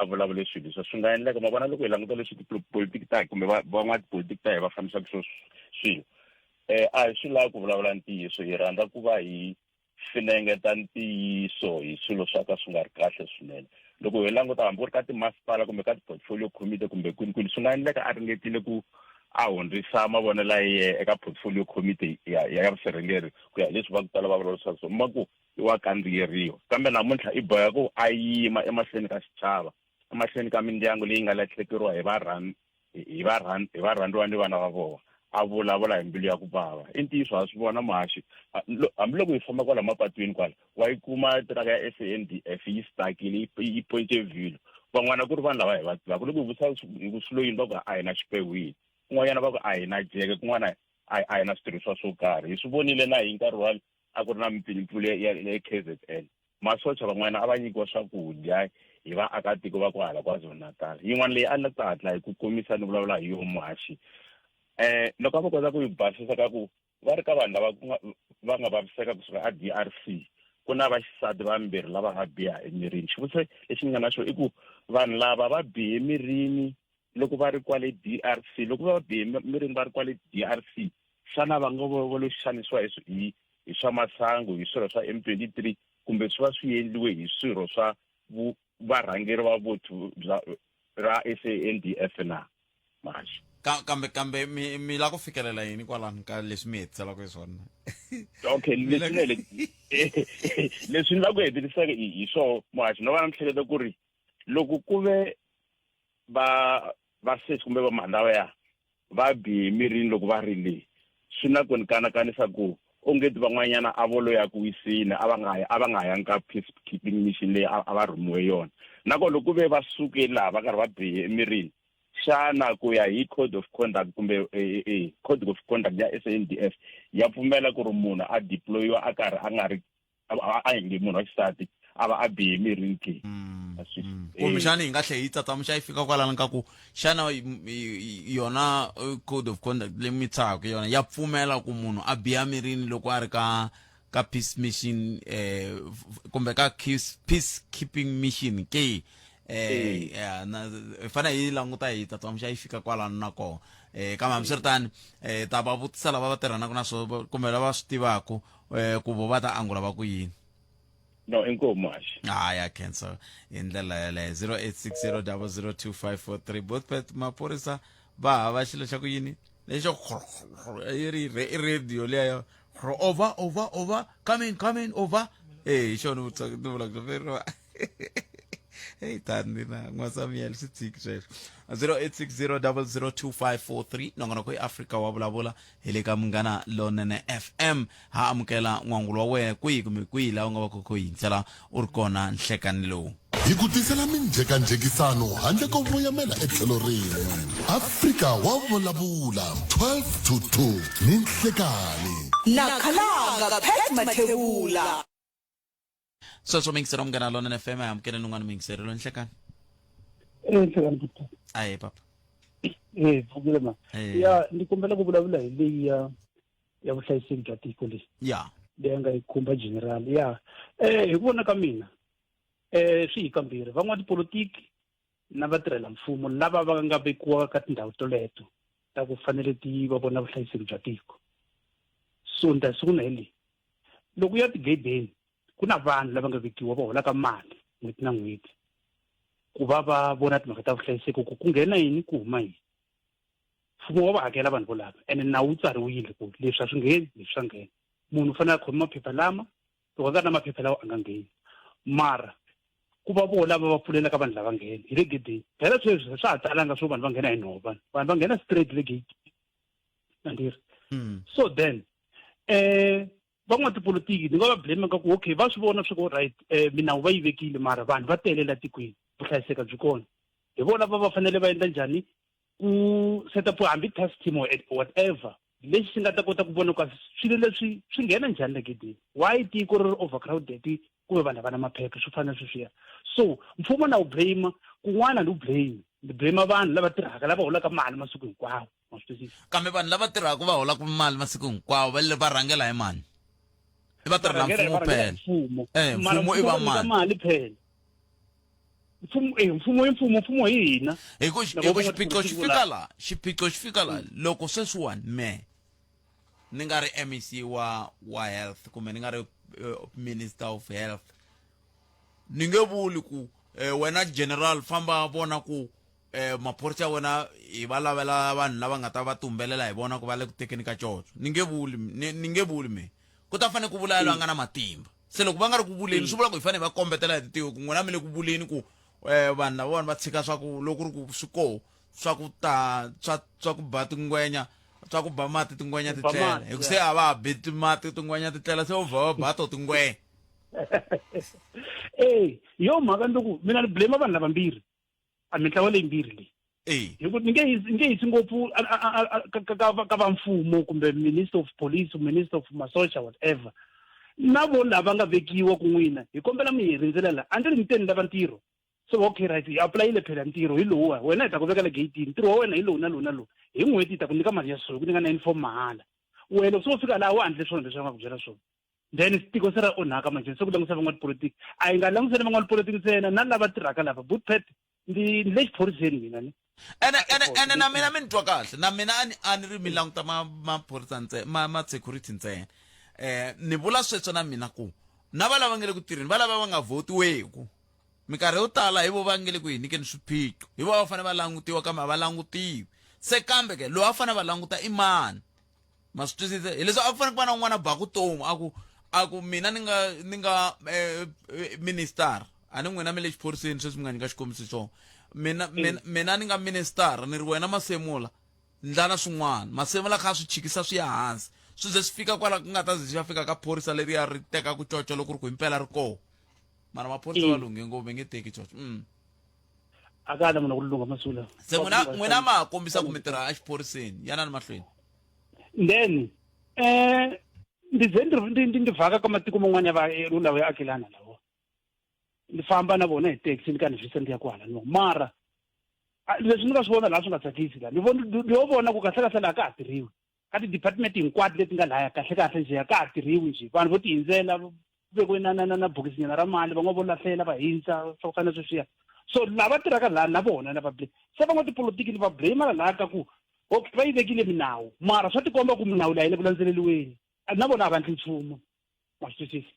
vulavule swilo leswi swi nga endleka ma vona loko hi languta leswi tipolitiki ta kumbe van'watipolitiki ta hi va fambisaka swilo a hi swi lava ku vulavula ntiyiso hi rhandza ku va hi finengeta ntiyiso hi swilo swa ka swi nga ri kahle swinene loko hi languta hambi ku ri ka timasipala kumbe ka ti-portfolio committee kumbe kwinikwini swi nga endleka a ringetile ku a hundzisa mavonelo ya yena eka portfolio committee ya vusirheleri ku ya leswi va ku tala va vulavula so ma ku I wa kandziyeriwa kambe namuntlha I boya ku a yima emahlweni ka xichava emahlweni ka mindyangu leyi nga lahlekeriwa hi varhandziwa ni vana va vona a vulavula hi mbilu ya ku vava I ntiyiso ha swi vona mahaxi hambiloko hi famba kwala mapatwini kwala wa yi kuma tiraka ya SANDF yi stakile yi ponte vhilo van'wana ku ri vanhu lava hi va tivaka loko hi vutisa swiloyini va ku a hi na xipewini kun'wanyana va ku a hi na jeke kun'wana a hi na switirhisiwa swo karhi hi swi vonile na hi nkarhi wa a ku ri na mpfilumpfilu ya KZN masocha van'wana a va nyikiwa swakudya hi vaakatiko va ku hala KwaZulu-Natal yin'wana leyi a ni ta hatla hi ku komisa ni vulavula hi yoho muhaxi loko a va kota ku hi basisa ka ku va ri ka vanhu lava va nga vaviseka kusuka a DRC ku na vaxisati vambirhi lava nga biha emirini xivutiso lexi ni nga na xo I ku vanhu lava va bihe emirini loko va ri kwale DRC loko va bihe emirini va ri kwale DRC xana va nga va lo xanisiwa hi swa masangu hi swirho swa M23 kumbe swi va swi endliwe hi swirho swa varhangeri va vothu ra SANDF na mahaxi kambe mi la ku fikelela yini kwalano ka leswi mi hetiselaka hi swona okay leswi ni la ku hetirisaka hi swo mahaxi no va na miehleketo ku ri loko ku ve va sesi kumbe va mandlava va bihe emirini loko va ri le swi na ku ni kanakanisa ku ongeti van'wanyana a volo ya ku wisini a va nga ya ka peacekeeping mission leyi a va rhumiwe yona nako loko ve va suke laha va karhi va bihe emirini xana ku ya hi code of conduct kumbe code of conduct ya SANDF ya pfumela ku ri munhu a deployiwa a karhi a nga ri a nge munhu wa xisati a va a bihe emirini ke kumbe xana hi nga tlhe hi tsatsamo xa yi fika kwalano ka ku xana yona code of conduct leyi mi tshaka yona ya pfumela ku munhu a biha mirini loko a ri ka peace mission kumbe ka peacekeeping mission ke na fana hi languta hi tsatsamo xa yi fika kwalano na kona kambe hambiswiritani ta va vutisa lava va tirhanaka na swo kumbe lava swi tivaka ku vo va ta angula va ku yini no inkomo mahaxi ya cancer hi ndlela yaleyo 0860002543 both pet maphorisa va hava xilo xa ku yini lexo i radio leyo over coming over hi xona ni vulaka veriwa hey tani na n'wasamiyeli swi tshiki sweswo 0860002543 nongonoko Africa wa vulavula hi le ka Munghana Lonene FM ha amukela n'wangulo wa wena kwihi kumbe kwihi laha u nga va kho yintsela u ri kona nhlekani lowu hi ku tisela minjhekanjhekisano handle ko voyamela etlhelo rin'we Africa wa vulavula 12 to 2 ni nhlekani nakhalanga Pet Mathebula sweswo mingisero Munghana Lonene FM amukela n'wani mingisero lo nhlekani nhlekani puta aye papa vukile ma ya ni kombela ku vulavula hi leyi ya vuhlayiseki bya tiko leyi leyi nga yi khumba general hi ku vona ka mina swi hi kambirhi van'watipolitiki na vatirhela mfumo lava va nga vekiwa ka tindhawu toleto ta ku fanele ti va vona vuhlayiseki bya tiko so siku na heli loko ya tigedeni ku na vanhu lava nga vekiwa va holaka mali n'hweti na n'hweti ku va vona timhaka ta vuhlayiseki ku nghena yini ku huma yini mfumo wa va hakela vanhu volava ene nawu wu tsariwile ku leswi a swi ngheni leswi swa nghena munhu u fanele a khoma maphepha lama loko a nga ri na maphepha lawa a nga ngheni mara ku va vona lava va pfulelaka vanhu lava nghena hi le gedeni phela sweswi swa ha talanga swo vanhu va nghena hi nhova vanhu va nghena straight le gate nandiri so then van'watipolitiki ni nga va blame ka ku okay va swi vona swi ko right minawu va yi vekile mara vanhu va tele la tikweni vuhlayiseka byi kona hi vona va fanele va endla njhani ku set up hambi task team or whatever leswi nga ta kota ku vona ku swilo leswi swi nghena njhani leketini why tiko ri overcrowded kumbe vanhu vana maphepha swi fanele swiya so mfumo na wu blame kun'wana ni blame vanhu lava tirhaka lava holaka mali masiku hinkwawo ma swi twisisa kambe vanhu lava tirhaka va holaka mali masiku hinkwawo va rhangela hi mani i vatirhela mfumo phela mfumo i va mali phela mfumo hi hina hikuva xiphiqo xi fika la loko sweswiwani ni nga ri MEC wa health kumbe ni nga ri minister of health ni nge vuli ku wena general famba vona ku maphorisa wena hi va lavela vanhu lava nga ta va tumbelela hi vona ku va le ku tekeni ka coco ni nge vuli me ku ta fanele ku vulavuriwa nga na matimba se loko va nga ri ku vuleni swi vula ku hi fanele va kombetela hi tiko ku n'wina mi le ku vuleni ku vanhu lava vona va tshika swa ku loko ri ku swi koho swa ku ba tingwenya swa ku ba mati tingwenya ti tlela hi ku se a va bi mati tingwenya ti tlela se va ba to tingwenya yo mhaka ndoku mina ni blame vanhu lavambirhi a mitlawa leyimbirhi leyi hi ku ni nge hisi ngopfu ka va mfumo kumbe minister of police minister of masocha whatever na vo lava nga vekiwa ku n'wina hi kombela mi hi rindzelela a ndzi ri miteni lava ntirho so okay right hi apulayile phela ntirho hi lowuwa wena hi ta ku vekela gate ntirho wa wena hi lowu na lowu hi n'hweti hi ta ku nyika mali ya so ku nyika 94 mahala wena loko swo fika laha wa handle swona leswi va nga ku byela swona then tiko se ra onhaka manje se ku langutisa van'watipolitiki a hi nga langutiseni van'watipolitiki ntsena na lava tirhaka lava bootpet ni le xiphoriseni mina ni ene na mina mi ni twa kahle na mina a ni ri mi languta maphorisa ntsena ma-security ntsena ni vula sweswo na mina ku na va lava nga le ku tirheni va lava va nga votiweku minkarhi yo tala hi vo va nge le ku hi nyikeni swiphiqo hi vo va fanele va langutiwa kambe a va langutiwi se kambe ke loyi a fanele va languta i mani ma swi twisisa hi leswi a ku fanele ku va na un'wana ba ku tomu a ku mina ni nga minister a ni n'wina mi le xiphoriseni sweswi mi nga nyika xikombiso xona mina ni nga minister ni ri wena Masemula ndlana swin'wana Masemula kha swi chikisa swi ya hansi swi ze swi fika kwala ku nga ta ze fika ka phorisa leri ya ri teka ku coco loko ri ku impela ri koho mara maphorisa va lunghe ngopfu va nge teki coco akala munhu ku lunga Masula se n'wina ma kombisa ku mi tirha a xiphoriseni yana ni mahlweni then ndi vhaka ka matiko man'wana ya va ya akelana lawo ni famba na vona hi taxi ni ka ni visa ndi ya kwala no mara leswi ni nga swi vona laha swi nga tsakisi laha ni yo vona ku kahlekahle laha ka ha tirhiwi ka ti-department hinkwato leti nga lahaya kahlekahle njhe ka ha tirhiwi njhe vanhu vo tihindzela vekiwe na bokisinyana ra mali van'wana vo lahlela va hindza swa ku fana sweswiya so lava tirhaka laha na vona na va blame se van'watipolitiki ni va blame laha ka ku okay va yi vekile minawu mara swa tikomba ku minawu laha yi le ku landzeleliweni na vona a va ndli nchumu ma swi twisisi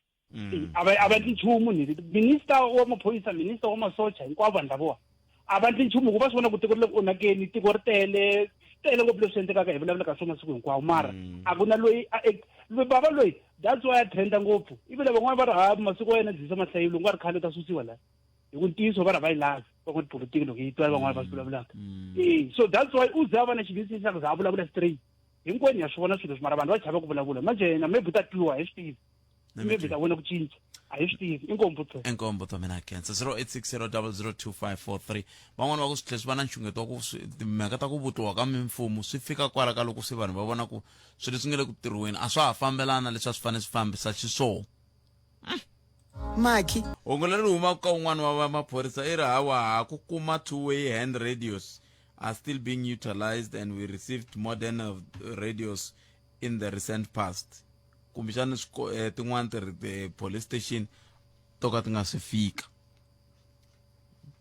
a va ndli nchumu ni minister wa maphorisa minister wa masocha hinkwavo vanhu lavowa a va ndli nchumu ku va swi vona ku tiko ri le ku onhakeni tiko ri tele ngopfu leswi endlekaka hi vulavulaka swo masiku hinkwawo mara a ku na loyi bava loyi that's why a trenda ngopfu ivile van'wana va ri ha masiku wa yena dzisa mahlayilo nga ri khale ta susiwa laha hi ku ntiyiso va ri va yi lavi van'watipolitiki loko yi twa van'wana va swi vulavulaka so that's why u za va na xivisi xa ku za a vulavula straight hinkwenu ya swi vona swilo leswi mara vanhu va chava ku vulavula manjena maybe ta tluwa hi swi tivi maybe ta vona ku cinca a hi swi tivi inkombo to mina kensa 0860002543 van'wana va ku swi tlhe swi va na nxungeto wa ku timhaka ta ku vutiwa ka mimfumo swi fika kwala ka loko se vanhu va vona ku swilo swi nge le ku tirhiweni a swa ha fambelana leswi a swi fanele swi fambisa xiswona maki hungu leri humaka ka un'wana wa maphorisa i ri hawa ku kuma two-way hand radios are still being utilized and we received modern radios in the recent past kumbexana tin'wana ti police station to ka ti nga se fika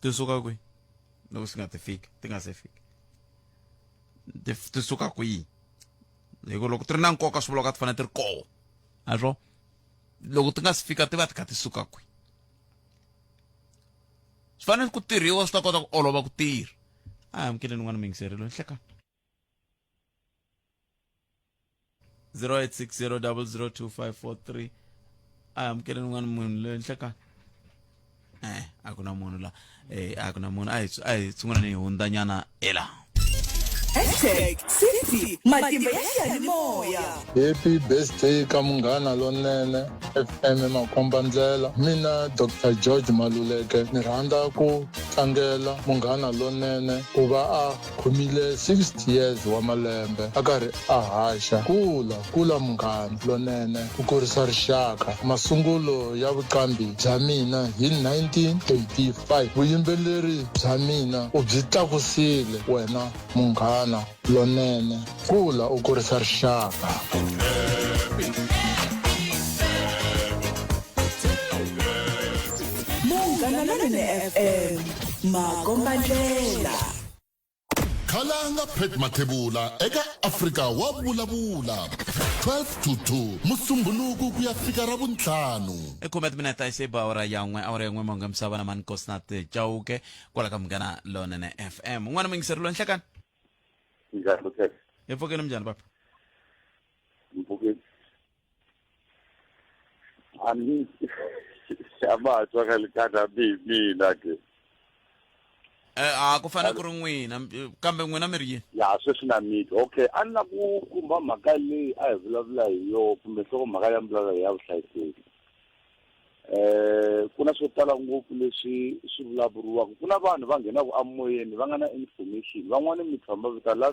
ti suka kwihi loko swi nga ti nga se fika ti suka kwihi hikuva loko ti ri na nkoka swi vula ka ti fanele ti ri koho a swo loko ti nga si fika ti va ti kha ti suka kwihi swi fanele ku tirhiwa swi ta kota ku olova ku tirha a amukele n'wana mi yingiserile nhlekani 0860002543 a amukele n'wana munhu loyi nhlekani a ku na munhu la a ku na munhu a hi sungula ni hundanyana ela #City Matimba ya xiyanimoya. Happy birthday ka munghana lonene FM Makombandlela. Mina Dr. George Maluleke ni rhandza ku tlangela munghana lonene ku va a khomile 60 years wa malembe a karhi a haxa kula munghana lonene ku kurisa rixaka. Masungulo ya vuqambi bya mina hi 1985. Vuyimbeleri bya mina u byi tlakusile wena munghana lonene kula u kurisa rixaka. Munghana lonene FM Makombandlela. Khalanga Pet Mathebula eka Afrika wa vulavula 12 to 2 musumbuluku ku ya fika ra vuntlhanu. Ekumet mineta iseba awara yan'we monga msava na mankosnat jauke kwala ka munghana lonene FM. N'wana mingiserilo nhlekani? Njalo ke. Epfokeni mjani papa? Mpukeni. Ani shabatwa kalikata mina ke. Ku fana ku ri n'wina kambe n'wina mi ri yini? Ya sweswi na miti. Okay, a ni na ku kumba mhaka leyi a hi vulavula hi yo kumbe nhloko mhaka ya mbulala ya vuhlayiseki. Ku na swo tala ngopfu leswi swi vulavuriwaka. Ku na vanhu va nghenaka amoyeni va nga na information. Van'wani mi tshamba vita la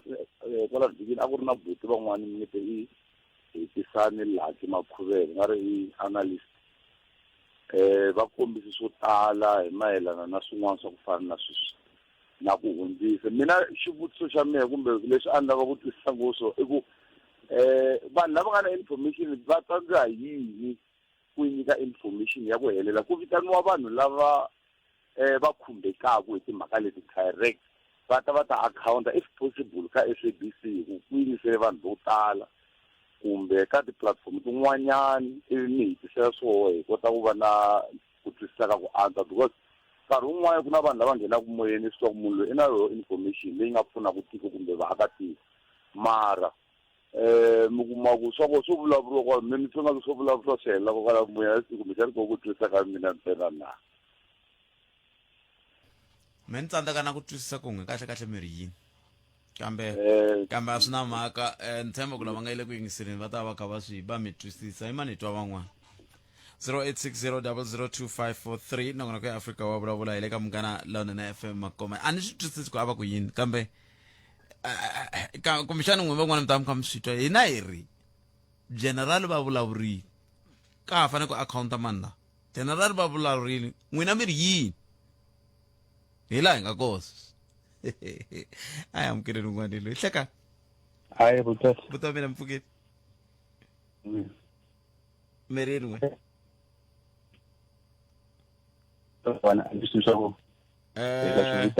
kwala vhikini a ku ri na buti van'wani mi nge hi Tisani Lati Makhuvele nga ri hi analyst. Va kombisi swo tala hi mayelana na swin'wana swa ku fana na sweswi na ku hundzisa. Mina xivutiso xa mina kumbe leswi a ni lava ku twisisa ngoswo i ku vanhu lava nga na information va tsandziha yini ku nyika information ya ku helela ku vitaniwa vanhu lava va khumbekaka hi timhaka leti direct va ta accounta if possible ka SABC ku yingisele vanhu vo tala kumbe ka tiplatform tin'wanyani ni hi tisela swoho hi kota ku va na ku twisisa ka ku antswa because nkarhi wun'wana ku na vanhu lava nghenaka moyeni swa ku munhu loyi i na yo information leyi nga pfunaka tiko kumbe vaakatiko mara mi kuma ku swo vulavuriwa kwa mi tsonga swo vulavuriwa swi helela kokwala moya ya siku mi xani ko ku twisisa ka mina ntsena na Me ni tsandzeka na ku twisisa ku n'we kahle mi ri yini kambe a swi na mhaka ni tshemba ku lava nga yile ku yingiseleni va ta va kha va swi va mi twisisa i mani twa van'wana 0860002543 nongona ku ya Afrika wa vulavula hi le ka munghana lonene FM Makoma a ni swi twisisi ku ava ku yini kambe kumbexani n'we van'wana mi ta mi kha mi swi twa hina hi ri general va vulavurile ka ha fane ku akhawunta mani la general va vulavurile n'wina mi ri yini hi laha hi nga kosa a hi amukeleni n'wana loyi hlekani hayi vutomi mina mpfukeni mi ri yini n'we vana a swi swa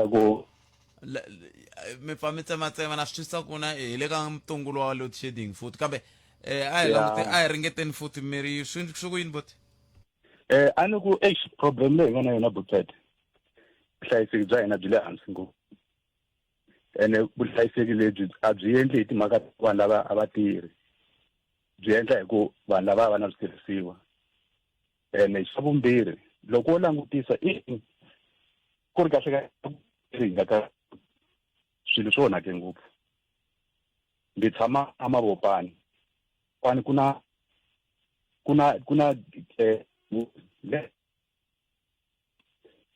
ku mi pfa mi tsematsema na swi twisisa ku na hi le ka mtungulo wa load shedding futhi kambe a hi ringeteni futhi mi ri swi ku yini boti a ni ku problem leyi nga na yona butet vuhlayiseki bya hina byi le hansi ngopfu ene vuhlayiseki lebyi a byi endli hi timhaka vanhu lava a va tirhi byi endla hi ku vanhu lava va na switirhisiwa ene xa vumbirhi loko wo langutisa ku ri kahle ka swilo swo onhake ngopfu ndzi tshama eMavopani kwani ku na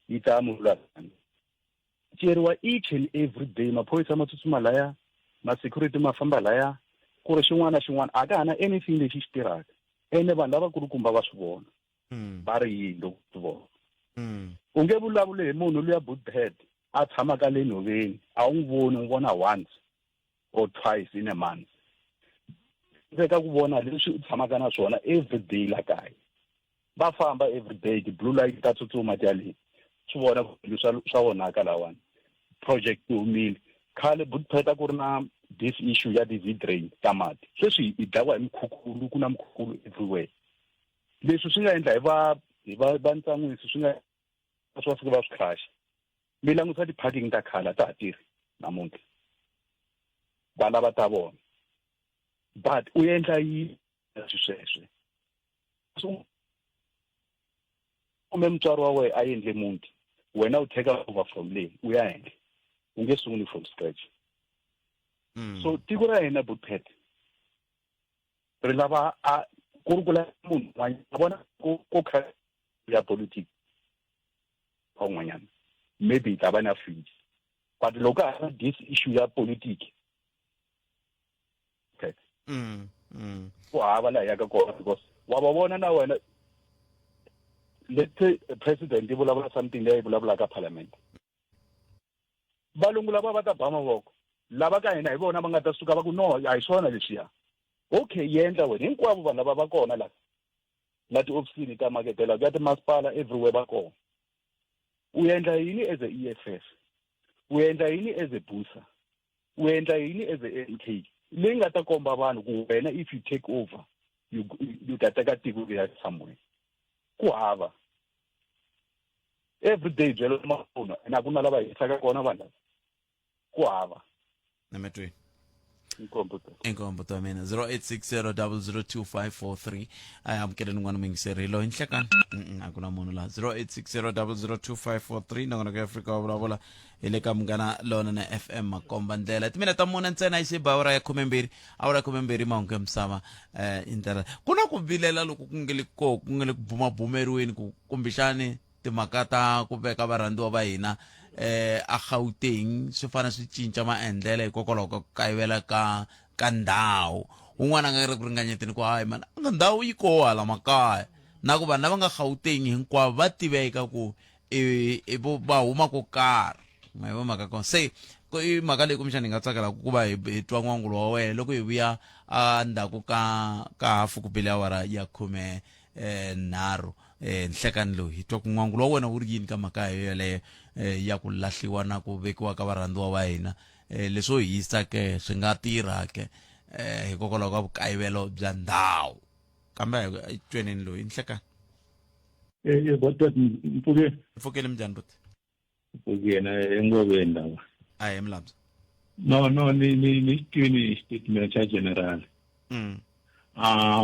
yi ta mululani ceriwa each and every day maphorisa ma tsutsuma laya ma-security ma famba laya ku ri xin'wana na xin'wana a ka ha na anything lexi xi tirhaka ene vanhu lavakulukumba va swi vona va ri yini loko swi vona u nge vulavuli hi munhu luya buthead a tshamaka le nhoveni a wu n'wi voni n'wi vona once or twice in a month veka ku vona leswi u tshamaka na swona every day la kaya va famba every day ti-blue light ta tsutsuma tiyale swi vona swa vonaka lawani project yi humile khale buthead ku ri na this issue ya ti-V-drain ta mati sweswi hi dlawa hi mikhukhulu ku na mikhukhulu everywhere leswi swi nga endla hi vatsan'wisi swi nga swa fika va swi khasha mi langutisa ti-parking ta khale ta ha tirhi namuntlha va lava ta vona but u endla yini sweswe kumbe mutswari wa wena a endle muti wena u take over from le u ya endla u nge sunguli from scratch so tiko ra hina Buthphethe re lava a kurukula munhu wa bona ko kha ya politics onwanyana maybe tabana free but loko a this issue ya politics okay ko hava la ya ka kona because wa bona na wena let's say president ibulabula something le ibulabula ka parliament balungu laba ba ta bama voko lava ka hina hi vona va nga ta suka va ku no a hi swona leswiya okay yendla wena hinkwavo vanhu lava va kona la ti-ofisini ta maketela ya timasipala everywhere va kona u endla yini as a EFF u endla yini as a busa u endla yini as a NK leyi nga ta komba vanhu ku wena if you take over you ta teka tiko ya somewhere ku hava every day byelo mafuna na ku na lava hi tsaka kona vanhu ku hava nametwe inkombo ta mina 0860002543 amukele n'wana mingiserilo inhlekani akuna munhu la 0860002543 nongona ka Afrika wa vulavula ile ka Munghana Lonene FM makomba ndlela timina ta muna ntsena isi bawra ya 12 awra 12 mahungu misava intera kuna ku vilela loko ku ngeli ku bumabumeriweni ku kumbixani timhaka ta ku veka varhandziwa va hina a Gauteng swi fana swi cinca maendlelo hikokwalaho ka kayivela ka ndhawu un'wana nga ri ku ringanyeteni ku hayi mana ndhawu yi koho hala makaya na ku vanhu lava nga Gauteng hinkwavo va tiveka ku va huma ko karhi ma hi mhaka kona se i mhaka leyi kumbexana hi nga tsakela ku va hi twa n'wangulo wa wena loko hi vuya endzhaku ka hafu ku bile awara ya 13 nhlekani lowu hi twa ku n'wangulo wa wena wu ri yini ka mhaka yeleyo ya ku lahliwa na ku vekiwa ka varhandziwa va hina leswo hisa ke swi nga tirha ke hikokwalaho ka vukayivelo bya ndhawu kambe twenini loyi nhlekani mpfukeli minjhani bot mpfukena engoveni lawa a hi Mlambo no ni xitwini statement xa general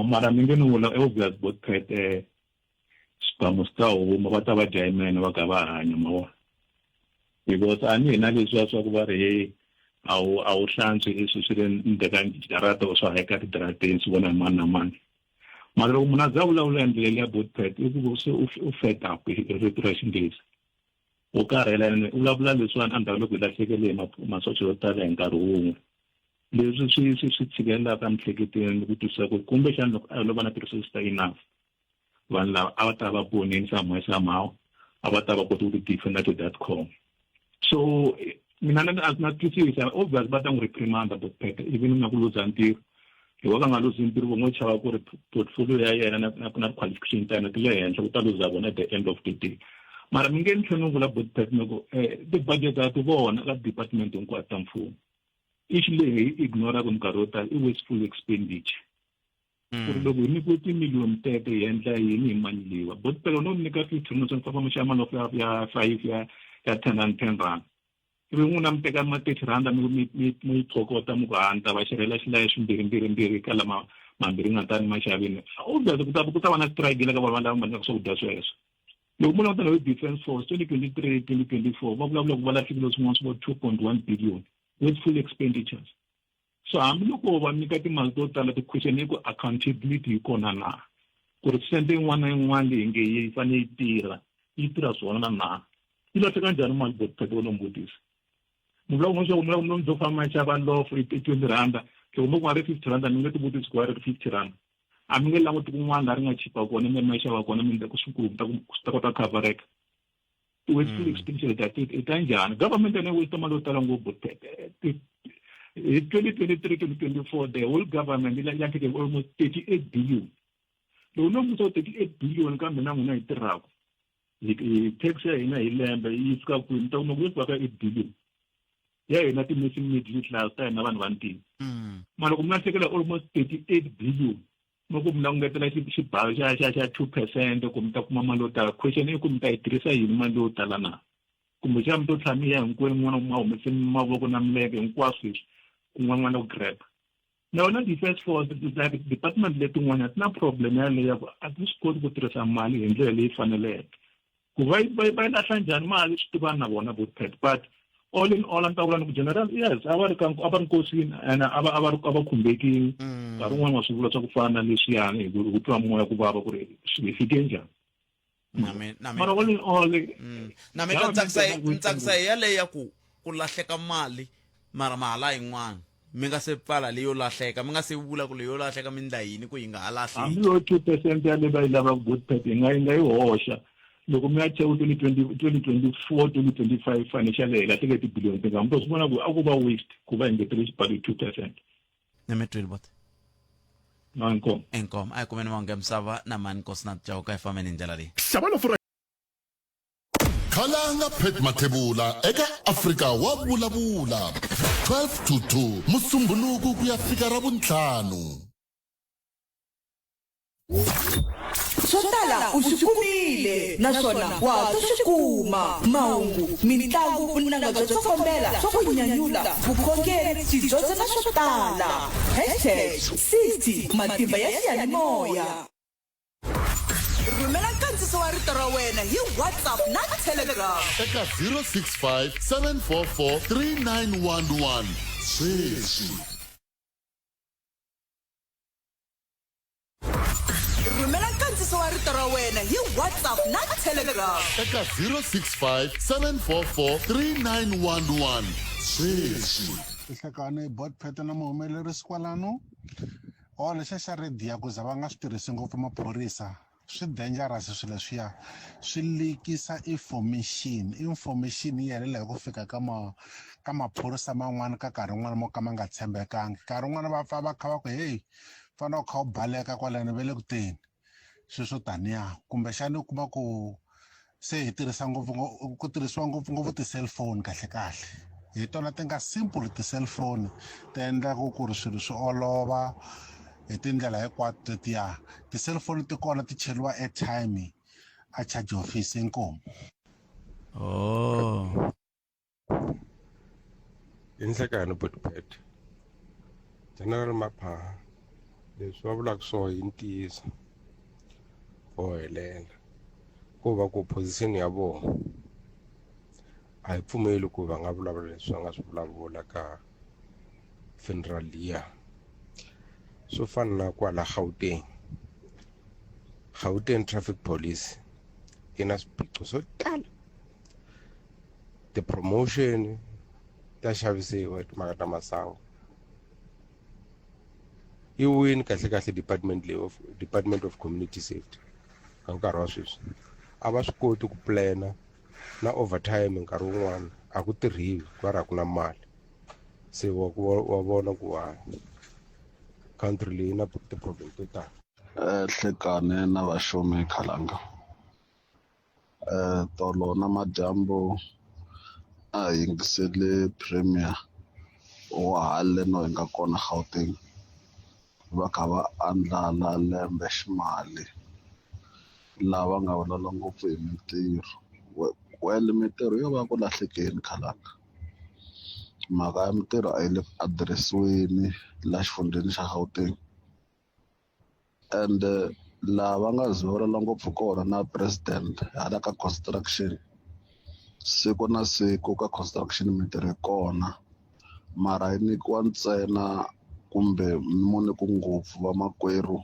mara mi nge ni vula obvious Buthphethe xibamu swi ta huma va ta va dya yimene va ka va hanya mavona because a ni hina leswiya swa ku va ri a wu hlantswi leswi swi ri ndeka jarata swo heka tidarateni swi vona hi mani na mani mara loko munhu a za vulavula endleleni ya Buthphethe i ku se u fed up hi rito ra xinghezi u karhelene u vulavula leswiwani andhawu loko hi lahlekele masocha yo tala hi nkarhi wun'we leswi swi tshikelelaka mihleketweni ku twisisa ku kumbexana loko a lova na ti-resources ta enough vanhu lava a va ta va poneni somehow a va ta va kota ku ti-defenda to that call so mina na twisisa obvious va ta n'wi reprimanda Buthphethe even na ku luza ntirho loko va nga luzi ntirho va n'wi chava ku ri portfolio ya yena na qualification ta yena ti le henhla ku ta luza vona at the end of the day mara mi nge ni tlhela ni vula Buthphethe loko ti-budget a ti vona ka department hinkwato ta mfumo ixi leyi hi ignoraka minkarhi yo tala i wasteful expenditure ku ri loko hi nyikiwe timiliyoni tete hi endla yini hi mali leyiwa Buthphethe no nyika 50 famba mixamalofu ya 5 ya 10 rand ivi n'wina mi teka ma-30 randa mi yi tlhokota mi ku hanta va xerhela xilaya swimbirhi ka lama mambirhi nga ta ni ma xavini ku ta va na strike ka vanhu lava nga nyika swakudya sweswo loko munhu a ta na defense force 2023-2024 va vulavula ku va lahlekile swin'wana swi vo 2.1 billion wasteful expenditures so hambiloko va nyika timali to tala ti-question i ku accountability yi kona na ku ri sente yin'wana na yin'wana leyi nge yi fanele yi tirha swona na yi lahleka njhani mali Buthphethe wo lombutisa munhu dzo famba xava lofu hi 20 randa loko mo ku nga ri 50 randa mi nge ti vutisi ku va ri 50 randa a mi nge languti kun'wana la ri nga chipa kona mi ma xava kona mi ku swi ta kota covereka ti-wasteful expenditure ta njhani government ene waste mali yo tala ngopfu Buthphethe hi 2023-2024 the whole government yi lahleke almost 38 billion loko no musa 38 billion kambe na n'wina yi tirhaka hi tax ya hina hi lembe yi fika kwini ta kuma ku yi fika 8 billion ya hina ti-missing middle class ta hina vanhu vantima mara loko mi lahlekela almost 38 billion loko mi langutetela xibalo xa 2% ku mi ta kuma mali yo tala question i ku mi ta yi tirhisa yini mali yo tala na kumbe xa mi to tshamiya hinkwenu n'wana ma humeseni mavoko na milenge hinkwaswo leswi kun'wana ku grab na yona defense force department letin'wana ti na problem yaleyo a ti swi koti ku tirhisa mali hi ndlela leyi faneleke ku va yi lahla njhani mali swi tivana na vona Buthphethe but all in all anta vula ku general yes a va ri nkosini and a va khumbekini nkarhi wun'wana wa swivula swa ku fana na leswiyani hi ku twa moya ku vava ku ri swi fike njhani mara all in all na mina ntsakisa hi yaleyo ya ku lahleka mali mara mahala yin'wana mi nga se pfala leyo lahleka mi nga se vula ku leyo lahleka mi ndla yini ku yi nga ha lahleki hambi yo 2% ya leyi va yi lava good pet yi nga yi hoxa loko mi ya check 2024 2025 financial year la teke tibillion tinga mbo swi vona ku a ku va waste ku va engetele xibalo 2%. neme twile bot enkom ay kumeni wange msava na mani kosina tjauka ifameni ndlela leyi khalanga pet mathebula eka Afrika wa vulavula 12 to 2 musumbhunuku ku ya fika ravuntlhanu swo tala u swi kumile naswona wa ha to swi kuma mahungu mitlangu vunanga byo tsokombela swa ku nyanyula vukhongeri tidyondzo na swo tala #60 matimba ya xiyanimoya rhumela nkandziso wa rito ra wena hi WhatsApp na Telegram eka 065 744 3911 sweswi rhumela nkandziso wa rito ra wena hi WhatsApp na Telegram eka 065 744 3911 sweswi ihlekane bot pattern na muhumelerisi kwalano lexi xa rediya ku za va nga swi tirhisi ngopfu maphorisa swi dangerous swilo leswiya swi likisa information yi helela ku fika ka maphorisa man'wana ka nkarhi wun'wana mo ka ma nga tshembekangi nkarhi wun'wana va pfa va kha va ku hey fana u kha u baleka kwalani ve le ku teni swilo swo taniya kumbexani u kuma ku se hi tirhisa ku tirhisiwa ngopfungopfu ti-cellphone kahle hi tona ti nga simple ti-cellphone ti endlaku ku ri swilo swi olova hi tindlela hinkwato tiya ti-cellphone ti kona ti cheriwa airtime a charge office inkomo inhlekano botpet general Mapha leswi va vulaka swona hi ntiyiso vo helela ku va ku position ya vona a hi pfumeli ku va nga vulavula leswi va nga swi vulavula ka funeral liya swo fana na kwala Gauteng traffic police ina swiphiqo swo tala ti-promotion ta xavisiwa timhaka ta masangu yi win kahle department of community safety ka nkarhi wa sweswi a va swi koti ku plana na overtime nkarhi wun'wana a ku tirhiwi va ra ku na mali se wa vona ku country leyi na ti-problem to tala hlekane na vaxomi khalanga tolo na madyambu a hi yingisele premier wa hale no hi nga kona Gauteng va kha va andlala lembe ximali lava nga vulala ngopfu hi mintirho mintirho yo va ku lahlekeni khalanga mhaka ya mintirho a yi le adiresiweni la xifundeni xa Gauteng and lava nga zorela ngopfu kona na president hala ka construction siku na siku ka construction mintirho kona mara yi nyikiwa ntsena kumbe muni ku ngopfu va makwerhu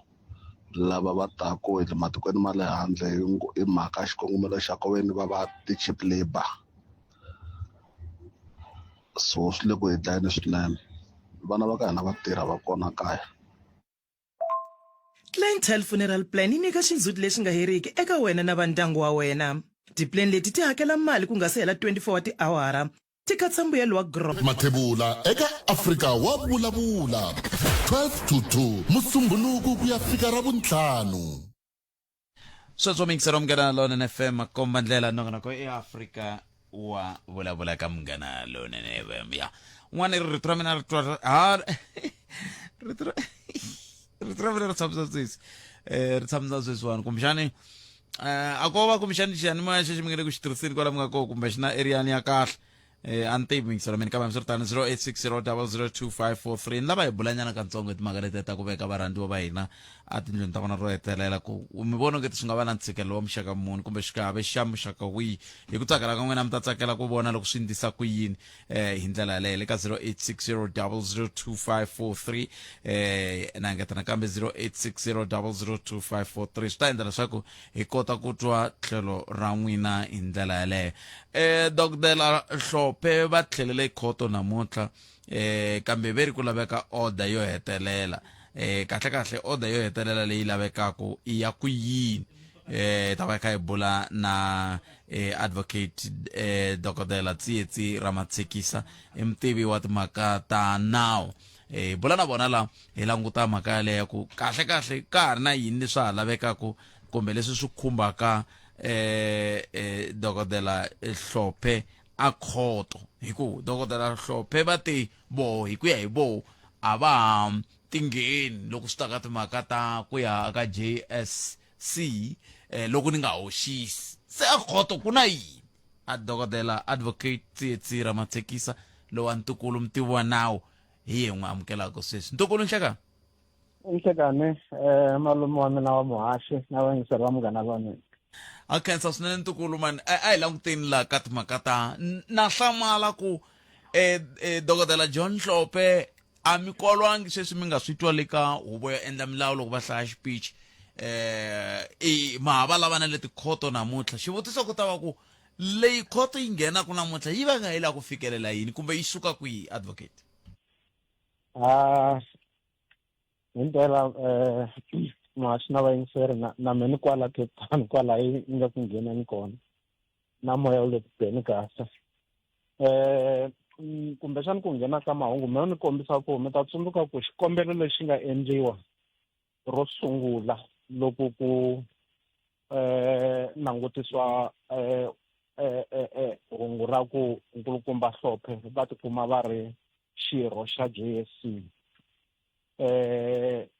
lava va tako hi le matikweni ma le handle hi mhaka xikongomelo xa ku veni va va ti-cheap labor so swi le ku hi dlayeni swinene vana va ka hina va tirha va kona kaya Clientele Funeral Plan yi nyika xindzhuti lexi nga heriki eka wena na va ndyangu wa wena tiplan leti ti hakela mali ku nga se hela 24 wa tiawara ti katsa mbuyelo wa gross mathebula eka Afrika wa vulavula 12 to 2 musumbhunuku ku ya fika ravuntlhanu sweswo mingisero munghana lonene FM komba ndlela nongonoko eAfrika wa vulavula ka munghana lonene FM ya n'wana rito ra mina rito ri tshamisa sweswiwani kumbexani a ko va kumbexani xiyanimoya xexi mi nga le ku xi tirhiseni kwala mi nga koho kumbe xi na eriyani ya kahle ante mingiselo meni ka ba msirtana 0860002543 lava hi bulanyana katsongo timhaka leti ta ku veka varhandziwa va hina a tindlwini ta vona ro hetelela ku mi vona ngeti swi nga va na ntshikelelo wa muxaka muni kumbe xikave xa muxaka wihi hi ku tsakela ka n'wina mi ta tsakela ku vona loko swi ndisa ku yini hi ndlela yaleyo le ka 0860002543 na ngeta nakambe 0860002543 swi ta endla leswaku hi kota ku twa tlhelo ra n'wina hi ndlela yaleyo Dr. Hlophe va tlhelele khoto namuntlha kambe veri ku laveka order yo hetelela kahle order yo hetelela leyi lavekaka i ya ku yini ta va ka hi bula na advocate Dr. Tsietsi Ramatsekisa mutivi wa timhaka ta nawu bula na vona la hi languta mhaka yaleyo ku kahle ka ha ri na yini leswi ha lavekaka kumbe leswi swi khumbaka Dr. Hlophe a khoto hi ku Dr. Hlophe va ti bo hi ku ya hi bo a va tingeni loko swi ta ka timhaka ta ku ya ka JSC loko ni nga hoxisi se a khoto ku na yini a Dr. Advocate Tsietsi Ramatsekisa lowa ntukulu mutivi wa nawu hi yena amukelaka sweswi ntukulu nhlekani Nhlekani malume wa mina wa muhaxi na vangiseri va munghana vona a khensa swinene ntukulu mani a hi languteni la ka timhaka ta na hlamala ku Dr. John Hlophe a mi kolwangi sweswi mi nga swi twa le ka huvo yo endla milawu loko va hlaya speech ma va lava na le tikhoto namuntlha xivutiso ku ta va ku leyi khoto yi nghenaka namuntlha yi va nga yi la ku fikelela yini kumbe yi suka kwihi advocate himpela muhaxi na vayingiseri na meni kwala Cape Town kwala yi nga ku ngheneni kona na moya wu le ku beni kahle kumbexani ku nghena ka mahungu mina ni kombisa ku mi ta tsundzuka ku xikombelo lexi nga endliwa ro sungula loko ku langutisiwa hungu ra ku nkulukumba Hlophe va tikuma va ri xirho xa JSC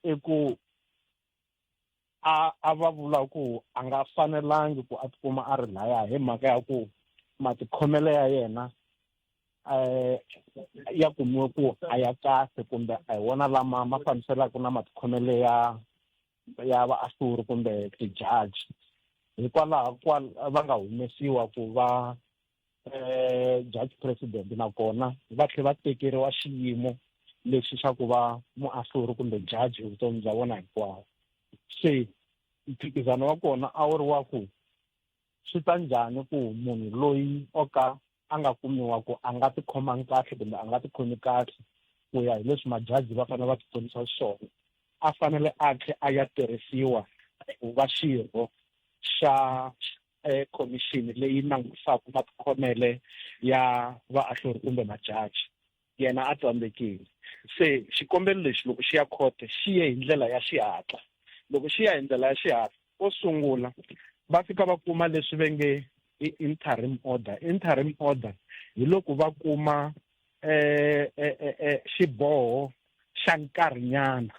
i ku a va vula ku a nga fanelangi ku a tikuma a ri laya hi mhaka ya ku matikhomelo ya yena ya kumiwe ku a ya kahle kumbe a hi wona lama ma fambiselaka na matikhomelo ya vaahluri kumbe tijaji hikwalaho va nga humesiwa ku va judge president nakona va tlhela va tekeriwa xiyimo lexi xa ku va muahluri kumbe jaji hi vutomi bya vona hinkwawo se mphikizano wa kona a wu ri wa ku swi ta njhani ku munhu loyi o ka a nga kumiwa ku a nga tikhomangi kahle kumbe a nga tikhomi kahle ku ya hi leswi majaji va fanele va tiponisa xiswona a fanele a tlhe a ya tirhisiwa ku va xirho xa commission leyi langutisaka matikhomele ya vaahluri kumbe majaji yena a tsandzekile se xikombelo lexi loko xi ya khote xi ye hi ndlela ya xihatla loko xi ya hi ndlela ya xihatla ko sungula va fika va kuma leswi ve nge i interim order hi loko va kuma xiboho xa nkarhinyana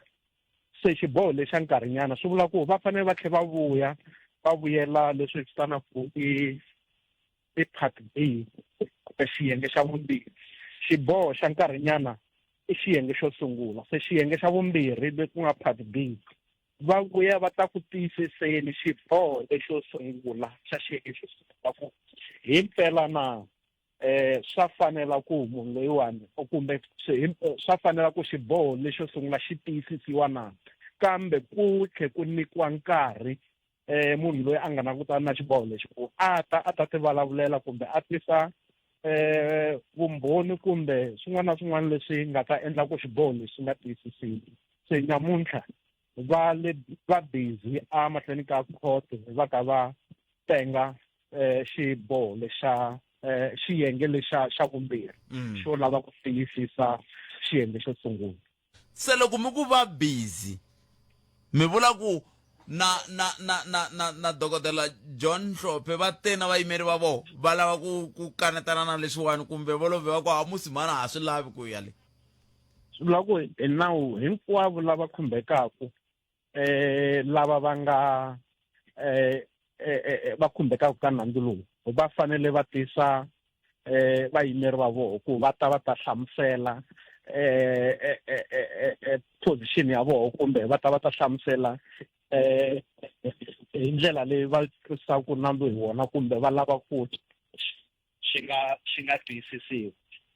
se xiboho lexi xa nkarhinyana swi vula ku va fanele va tlhela va vuyela leswi vitanaku i part B kumbe xiyenge xa vumbirhi xiboho xa nkarhinyana i xiyenge xo sungula se xiyenge xa vumbirhi le ku nga part B va vuya va ta ku tiyisiseni xiboho lexo sungula xa xiyenge xo sungula ku hi mpela na swa fanela ku munhu loyiwani kumbe swa fanela ku xiboho lexo sungula xi tiyisisiwa na kambe ku tlhe ku nyikiwa nkarhi munhu loyi a nga langutana na xiboho lexi ku a ta ti vulavulela kumbe a tisa vumbhoni kumbe swin'wana na swin'wana leswi nga ta endla ku xiboho lexi nga tiyisisiwi se namuntlha va busy a mahlweni ka khoto va ka va tenga xiboho lexa xiyenge lexa xa vumbirhi xo lava ku tiyisisa xiyenge xo sungula se loko mi ku va busy mi vula ku na Dr. John Hlophe va tena vayimeri va vo va lava ku kanetana na leswiwani kumbe volove va ku a musimana ha swi lavi ku ya le swi vula ku hi nawu hinkwavo lava khumbekaku lava va nga va khumbekaku ka nandzu lowu va fanele va tisa vayimeri va vona ku va ta hlamusela position ya vona kumbe va ta hlamusela hi ndlela leyi va twisisaka nandzu hi wona kumbe va lava ku xi nga tiyisisiwi.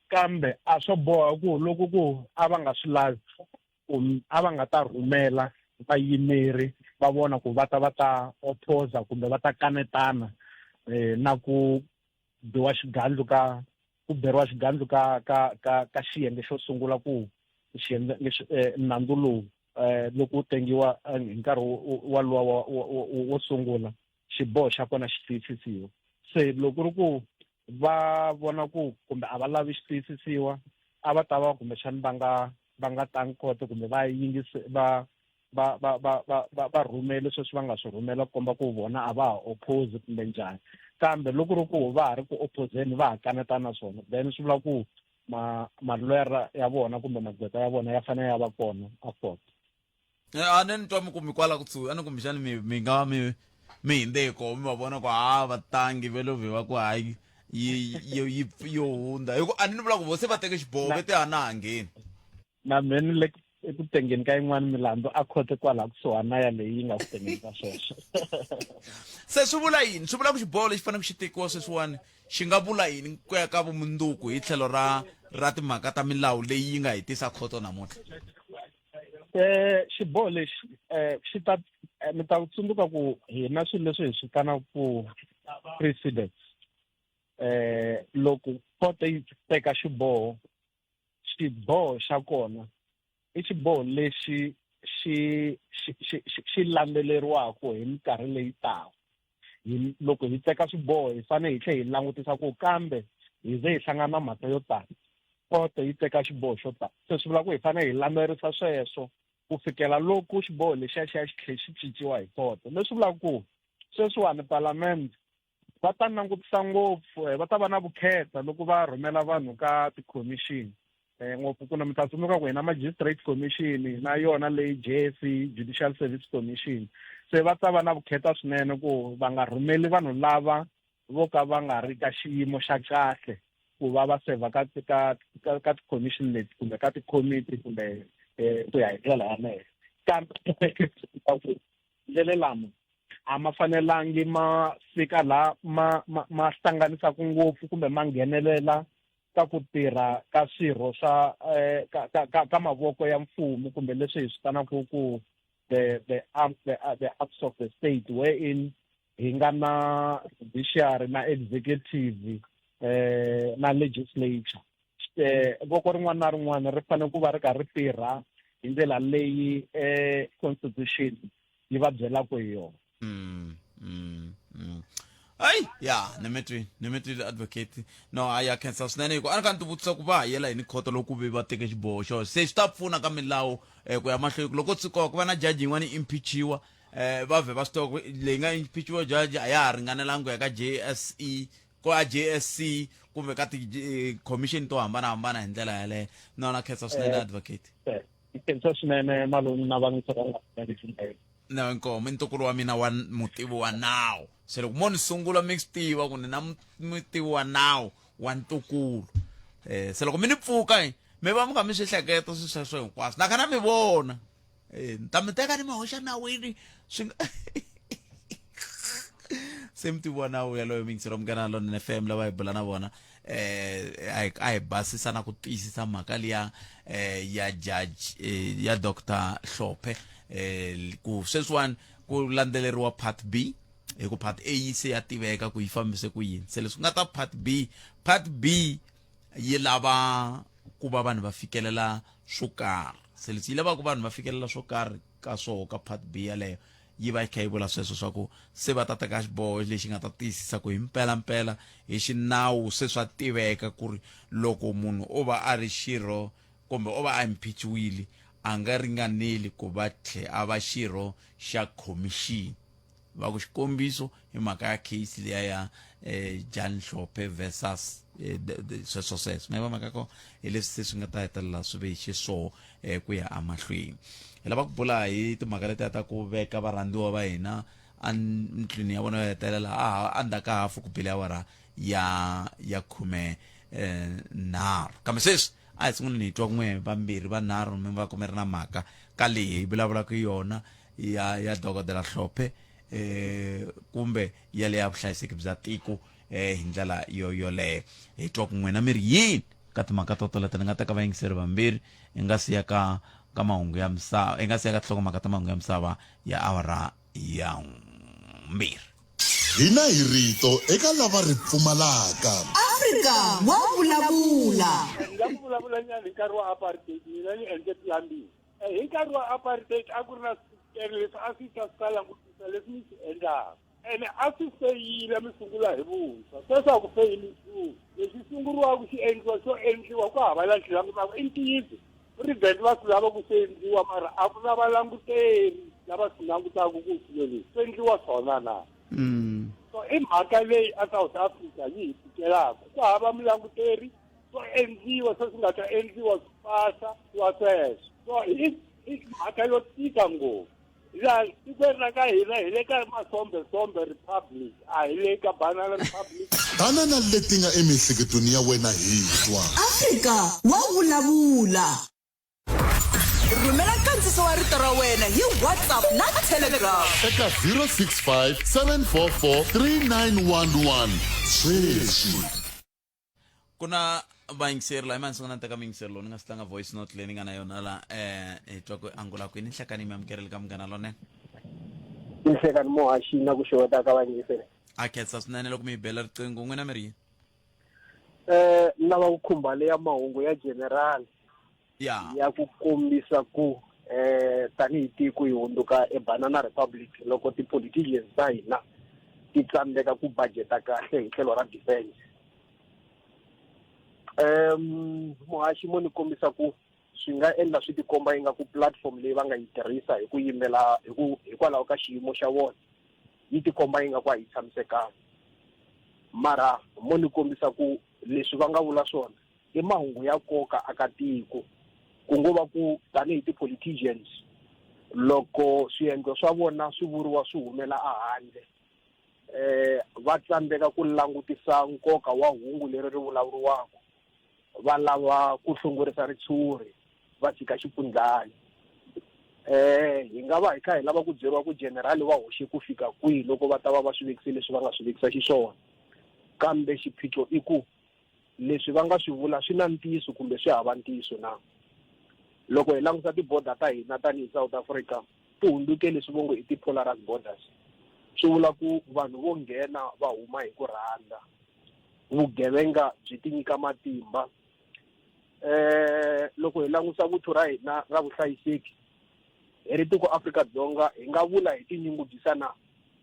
Kambe a swo boha ku loko ku a va nga swi lavi a va nga ta rhumela vayimeri va vona ku va ta opposa kumbe va ta kanetana na ku beriwa xigandlu ka xiyenge xo sungula ku nandzu lowu loko wu tengiwa hi nkarhi walowa wo sungula xiboho xa kona xi tiyisisiwa. Se loko ri ku va vona ku kumbe a va lavi xi tiyisisiwa a va ta va kumbexani va nga tangi kote kumbe va rhumele sweswi va nga swi rhumela ku komba ku vona a va ha oppose kumbe njhani. Kambe loko ri ku va ha ri ku opposeni va ha kanetana na swona then swi vula ku maloyara ya vona kumbe magqweta ya vona ya fanele ya va kona a court. A ni twa mi ku mi kwala kusuhi a ni kumbexani mi nga mi hindeko mi va vona ku vatangi velovhe va ku hayi yo hunda hi ku a ni vula ku vo se va teke xiboho ve te hana hangeni na meni le eku tengeni ka yin'wana milandzu a khote kwala kusuhana ya leyi yi nga ku tengeni ka sweswo. Se swi vula yini swi vula ku xiboho lexi fanele ku xi tekiwa sweswiwani xi nga vula yini ku ya ka vumundzuku hi tlhelo ra timhaka ta milawu leyi yi nga hetisa khoto namuntlha? Xiboho lexi xi ta mi ta tsundzuka ku hina swilo leswi hi swi vitanaka ku precedence. Loko khoto yi teka xiboho xa kona i xiboho lexi xi landzeleriwaka hi minkarhi leyi taka. Loko hi teka swiboho hi fanele hi tlhela hi langutisa ku kambe hi ze hi hlangana na mhaka yo tala khoto yi teka xiboho xo tala. Se swi vula ku hi fanele hi landzelerisa sweswo ku fikela loko xiboho lexiya xi ya xi tlhela xi cinciwa hi khoto. Leswi vulaka ku sweswiwani palamende va ta langutisa ngopfu va ta va na vukheta loko va rhumela vanhu ka ti-commission ngopfu kuna mi ta tsundzuka ku hina magistrate commission na yona leyi JSC Judicial Service Commission. Se va ta va na vukheta swinene ku va nga rhumeli vanhu lava vo ka va nga ri ka xiyimo xa kahle ku va seva ka ti-commission leti kumbe ka ti-committee kumbe ku ya hi ndlela yaleyo. Kambe ndlele lama a ma fanelangi ma fika la ma hlanganisaka ngopfu kumbe ma nghenelela ka ku tirha ka swirho swa ka mavoko ya mfumo kumbe leswi hi swi vitanaka ku the acts of the state wherein hi nga na judiciary na executive na legislature. Voko rin'wana na rin'wana ri fanele ku va ri karhi tirha hi ndlela leyi constitution yi va byelaka hi yona. Ay ya nimetwi advocate no aya cancel swinene hikuva a ni ka ni ti vutisa ku va hayela yini khoto loko ve va teke xiboho xo se swi ta pfuna ka milawu ku ya mahlweni loko tsikoka ku va na jaji yin'wana yi impeachiwa va vhe va swi tiva ku leyi nga impeachiwa jaji a ya ha ringanelangi ku ya ka JSE ko a JSC kumbe ka ti-commission to hambanahambana hi ndlela yaleyo nona khensa swinene advocate. Khensa swinene malungu na vangisa na inkomo ntukulu wa mina wa mutivi wa nawu se loko mo ni sungula mi swi tiva ku ni na mutivi wa nawu wa ntukulu se loko mi ni pfuka mi va mi kha mi swi hleketa swi sweswo hinkwaswo na kha na mi vona ni ta mi teka ni mi hoxa nawini swi se mutivi wa nawu yaloyo mingisiro mugana London FM lava hi bula na vona a hi basisa na ku tiyisisa mhaka liya ya judge ya Dr. Hlophe ku sweswiwani ku landzeleriwa part B hi ku part A yi se ya tiveka ku yi fambise ku yini se leswi nga ta part B yi lava ku va vanhu va fikelela swo karhi se leswi yi lava ku vanhu va fikelela swo karhi ka swoho ka part B yaleyo yi va yi kha yi vula sweswo swa ku se va ta teka xiboho lexi nga ta tiyisisa ku hi mpelampela hi xinawu se swa tiveka ku ri loko munhu o va a ri xirho kumbe o va a impeachiwile a nga ringaneli ku va a va xirho xa commission va ku xikombiso hi mhaka ya case leya ya Jan Hlophe versus sweswo mi va mhaka ko hi leswi swi nga ta hetelela swi ve hi xiswona ku ya amahlweni hi lava ku bula hi timhaka leti ta ku veka varhandziwa va hina a ndlwini ya vona yo hetelela a ndzhaku ka hafu ku bile awara ya khume nharhu kambe sweswi a hi sungula ni twa kun'we vambirhi vanharhu mi va kumeri na mhaka ka leyi hi vulavulaka yona ya dokodela Hlophe kumbe ya le ya vuhlayiseki bya tiko hi ndlela yoleyo hi twa kun'we na mi ri yini ka timhaka to leti ni nga teka vayingiseri vambirhi hi nga siya ka mahungu ya misava hi nga siya ka tinhlokomhaka ta mahungu ya misava ya awara ya mbirhi. Hina hi rito eka lava ri pfumalaka. Afrika wa vulavula. Nga vulavula nyana hi nkarhi wa apartheid mina ni endle plambing. Hi nkarhi wa apartheid a ku ri na leswi a swi ta sala langutisa leswi ni swi endlaka. Ene a swi feyile mi sungula hi vuntshwa. Sweswi a ku feyili nchumu. Leswi sunguriwaka xi endliwa xo endliwa ku hava la xi langutaka i ntiyiso. President va swi lava ku swi endliwa mara a ku na valanguteri lava swi langutaka ku swilo leswi swi endliwa swona na. So i mhaka leyi a South Africa yi hi tikelaka ku hava milanguteri swo endliwa swi nga ta endliwa swipasa wa sweswo so i mhaka yo tika ngopfu laha tikweni ra ka hina hi le ka Masombe Republic a hi le ka Banana Republic. Banana leti nga emihleketweni ya wena hi twa Afrika wa vulavula. Rhumela nkandziso wa rito ra wena hi WhatsApp na Telegram eka 065 744 3911 sweswi. Kuna vayingiseri la imani sungana teka mingiseri lo ni nga si tlanga voice note leyi ni nga na yona la hi twa ku angula kwini nhlakani mi amukerele ka munghana lonene. Nhlekani Mohashi na ku xeweta ka vayingiseri. A khensa swinene loko mi hi bela riqingho n'wina mi ri yini? Lava ku khumba leya mahungu ya general ya ku kombisa ku tanihi tiko hi hundzuka Banana Republic loko ti-politicians ta hina ti tsandzeka ku budgeta kahle hi tlhelo ra defense. Mohashi mo ni kombisa ku swi nga endla swi tikomba ingaku platform leyi va nga yi tirhisa hi ku yimela hikwalaho ka xiyimo xa vona yi tikomba ingaku a yi tshamisekanga mara mo ni kombisa ku leswi va nga vula swona i mahungu ya nkoka aka tiko ku ngo va ku tanihi ti-politicians loko swiendlo swa vona swi vuriwa swi humela ehandle va tsandzeka ku langutisa nkoka wa hungu leri ri vulavuriwaka va lava ku hlongorisa ritshuri va tshika xipundlani hi nga va hi kha hi lava ku byeriwa ku generali wa hoxe ku fika kwihi loko va ta va swi vekisile leswi va nga swi vekisa xiswona kambe xiphiqo i ku leswi va nga swi vula swi na ntiyiso kumbe swi hava ntiyiso na loko hi langusa tiboda ta hina tanihi South Africa ti hundzuke leswi vongo i ti-polarized borders swi vula ku vanhu vo nghena va huma hi ku rhandza vugevenga byi ti nyika matimba loko hi langusa vuthu ra hina ra vuhlayiseki hi ri tiko Afrika-Dzonga hi nga vula hi tinyungubyisana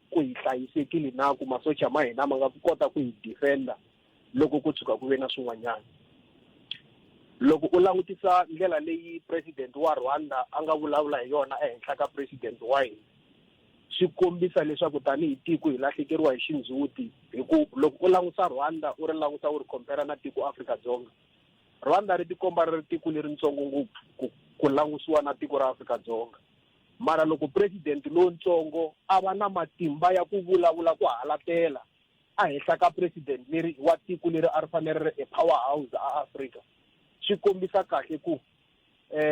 ku hi hlayisekile na ku masocha ma hina ma nga kota ku hi defenda loko ku tshuka ku ve na swin'wanyana loko u langutisa ndlela leyi president wa Rwanda a nga vulavula hi yona ehenhla ka president wa hina swi kombisa leswaku tanihi tiko hi lahlekeriwa hi xindzhuti hi ku loko u langutisa Rwanda u ri langutisa u ri compare na tiko Afrika-Dzonga Rwanda ri tikomba ri tiko leritsongo ngopfu ku langutisiwa na tiko ra Afrika-Dzonga mara loko president lontsongo a va na matimba ya ku vulavula ku halatela ehenhla ka president leri wa tiko leri a ri fanele ri power house a Afrika swi kombisa kahle ku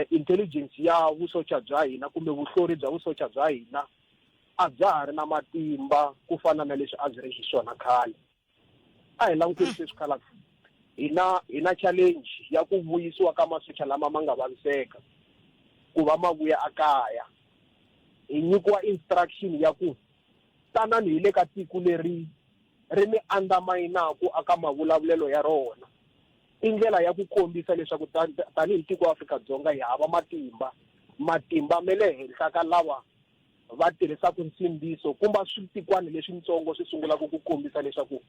intelligence ya vusocha bya hina kumbe vuhlori bya vusocha bya hina a bya ha ri na matimba ku fana na leswi a byi ri xiswona khale a hi languteni sweswi khala hina challenge ya ku vuyisiwa ka masocha lama ma nga vaviseka ku va ma vuya ekaya hi nyikiwa instruction ya ku tanani hi le ka tiko leri ri mi undermineku aka mavulavulelo ya rona i ndlela ya ku kombisa leswaku tanihi tiko Afrika-Dzonga hi hava matimba me le henhla ka lava va tirhisaka nsindziso kumbe switikwana leswintsongo swi sungula ku kombisa leswaku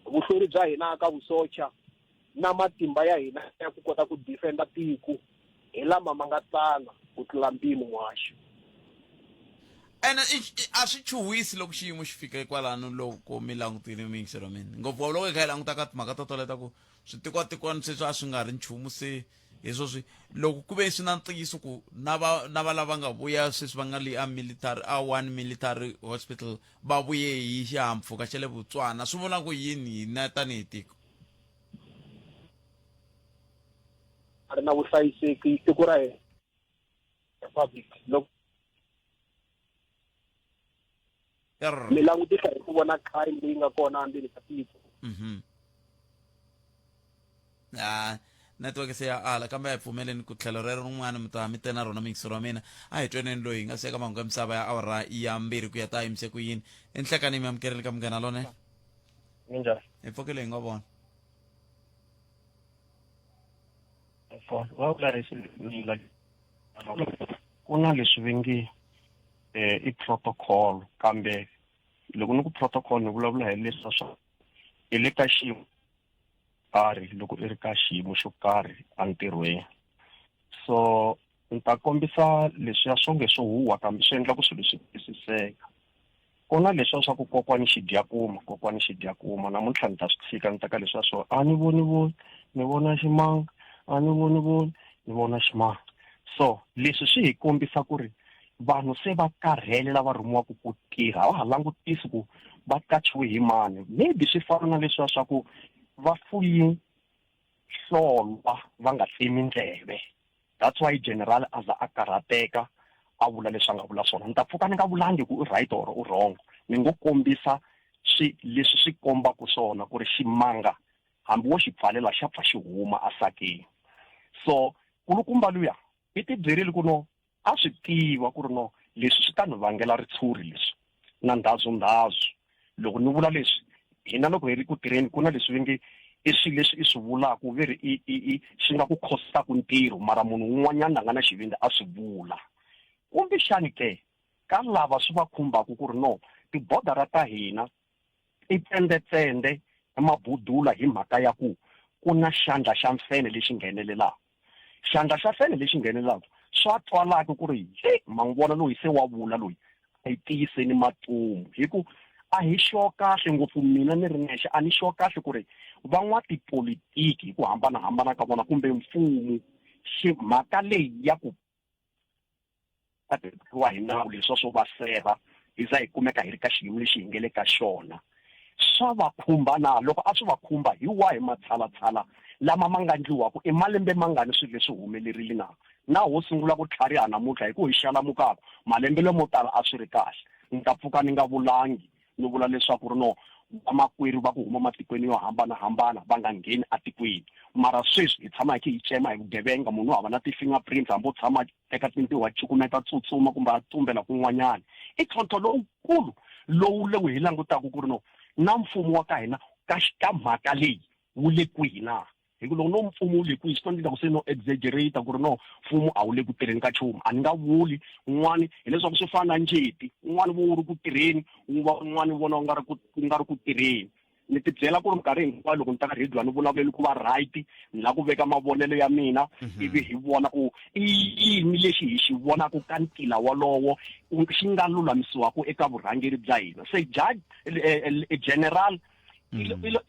vuhlori bya hina ka vusocha na matimba ya hina ya ku kota ku defenda tiko hi lama ma nga tsana ku tlula mpimo Mohashi. Ene a swi chuhwisi loko xiyimo xi fika kwalano loko mi langutile mingisero mina ngopfu loko hi kha hi languta ka timhaka to toleta ku switikwatikwana sweswi a swi nga ri nchumu se hi sweswi loko ku ve swi na ntiyiso ku na va lava nga vuya sweswi va nga li a one military hospital va vuye hi xihahampfhuka xa le Botswana swi vula ku yini hina tanihi tiko a ri na vuhlayiseki tiko ra hina republic loko mi langutisa hi ku vona crime leyi nga kona endzeni ka tiko network se ya ala kambe a hi pfumeleni ku tlhelo rero rin'wana mi te na rona mixero wa mina a hi tweneni loyi hi nga seka mahungu ya misava ya awara ya 2 ku ya ta yimise ku yini enhlekani mi amukeleli ka munghana lone minjhani hi pfukile hi nga vona wa vula leswi ku na leswi va nge i protocol kambe loko ni ku protocol ni vulavula hi leswi swa hi le ka xiyimo karhi loko i ri ka xiyimo xo karhi entirhweni so ni ta kombisa leswiya swonge swo huwa kambe swi endla ku swilo swi twisiseka ku na leswiya swa ku kokwani xidyakuma namuntlha ni ta swi tshika ni ta ka leswiya swo a ni voni ni vona ximanga a ni voni ni vona ximanga so leswi swi hi kombisa ku ri vanhu se va karhele lava rhumiwaka ku tirha va ha langutisi ku va kachiwe hi mani maybe swi fana na leswiya swa ku va fuyi hlolwa va nga tsemi ndleve that's why general aza a karhateka a vula leswi a nga vula swona ni ta pfuka ni nga vulangi ku u right or u wrong ni ngo kombisa leswi swi kombaka swona ku ri ximanga hambi wo xi pfalela xa pfa xi huma asakeni so kulukumba luya i ti byerile ku no a swi tiva ku ri no leswi swi ta ni vangela ritshuri leswi na ndhazu loko ni vula leswi hina loko hi ri ku tirheni ku na leswi nge i swilo leswi i swi vulaka veri xi nga ku costaku ntirho mara munhu un'wanyana a nga na xivindzi a swi vula kumbe xani ke ka lava swi va khumbaka ku ri no tibodara ta hina i tsendetsende mabudula hi mhaka ya ku na xandla xa mfene lexi nghenelelaka xandla xa mfene lexi nghenelelaka swa twalaka ku ri mangvona loyi se wa vula loyi a yi tiyiseni matumu hi ku a hi xo kahle ngopfu mina ni ri nexe a ni xo kahle ku ri van'watipolitiki hi ku hambanahambana ka vona kumbe mfumo mhaka leyi ya ku wa hi nawu leswi swo va sera hi za hi kumeka hi ri ka xiyimo lexi hi nge le ka xona swa va khumba na loko a swi va khumba hi wahi matshalatshala lama ma nga ndliwaka i malembe mangani swilo leswi humelerile na ho sungula ku tlhariha namuntlha hi ku hi xalamukaka malembe lamo tala a swi ri kahle ni ta pfuka ni nga vulangi ni vula leswaku ri no vamakwerhu va ku huma matikweni yo hambanahambana va nga ngheni atikweni mara sweswi hi tshama hi khe hi cema hi vugevenga munhu hava na ti-fingerprints hambi u tshama eka tintiho wa cukumeta tsutsuma kumbe a tumbela kun'wanyana i ntlhontlho lowukulu lowu hi langutaka ku ri no na mfumo wa ka hina ka mhaka leyi wu le kwihi na hi ku loko no mfumo wu le kwihi swi tondita ku se no exaggerate ku ri no mfumo a wu le ku tirheni ka nchumu a ni nga vuli un'wani hileswaku swi fana na njeti un'wani vo ri ku tirheni un'wani vona u nga ri ku tirheni ni ti byela ku ri minkarhi hinkwayo loko ni ta ka radio ni vulavuleli ku va right ni la ku veka mavonelo ya mina ivi hi vona ku i yini lexi hi xi vonaka ka ntila walowo xi nga lulamisiwaka eka vurhangeri bya hina se judge general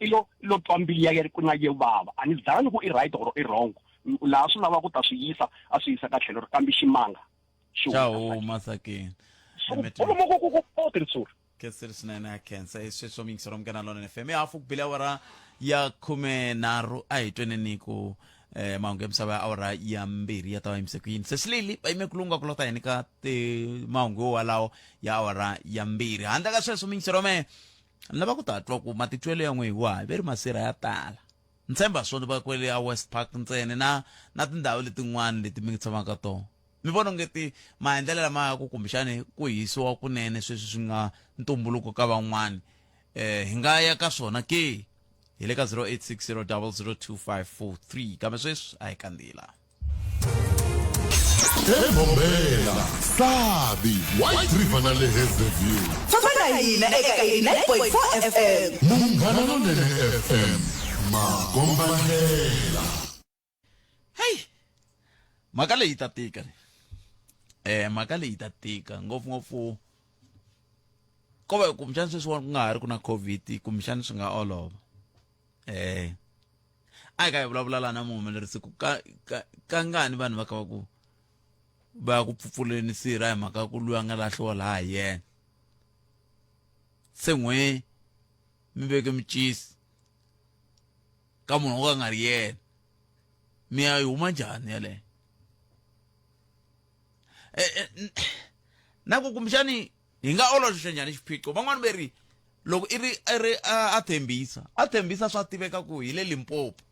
ilo twambili ya ku na ye vava a ni zanga ku i right or i wrong laha swi lava ku ta swi yisa a swi yisa ka tlhelo ri kambe ximanga ciao masakeni kesirisinene ya khensa i sweswo mingisero mukena lona fm hafu ku bila awara ya 13 a hi tweneni ku mahungu ya misava ya awara ya 2 ya ta va yimise ku yini sesilili va yime kulunga ku lota yini ka mahungu yo walawo ya awara ya 2 handle ka sweswo mingisero me ni lava ku ta twa ku matitwelo ya n'we hi wahi ve ri masirha ya tala ni tshemba swona va kwele ya West Park ntsene na tindhawu letin'wana leti mi tshamaka tona mi vona ngeti maendlelo lama ya ku kumbexani ku hisiwa kunene sweswi swi nga ntumbuluko ka van'wani hi nga ya ka swona ke hi le ka 0860002543 kambe sweswi a hi kandzila eMbombela Sabi White River na le Hazyview fana hina eka 9.4 FM Munghana Lonene FM Makombandlela hey mhaka leyi ta tika mhaka leyi ta tika ngopfungopfu ko va kumbexani sweswi ku nga ha ri ku na covid kumbexani swi nga olova ai ka vulavula lana muhumelerisi ku kangani vanhu va ka va ku pfupfuleni sira hi mhaka ku luya nga lahliwa laha yena se n'we mi veke micisi ka munhu wo ka nga ri yena mi ya yi huma njhani yaleyo na ku kumbexani hi nga oloxa njhani xiphiqo van'wani va ri loko i ri a Thembisa swa tiveka ku hi le Limpopo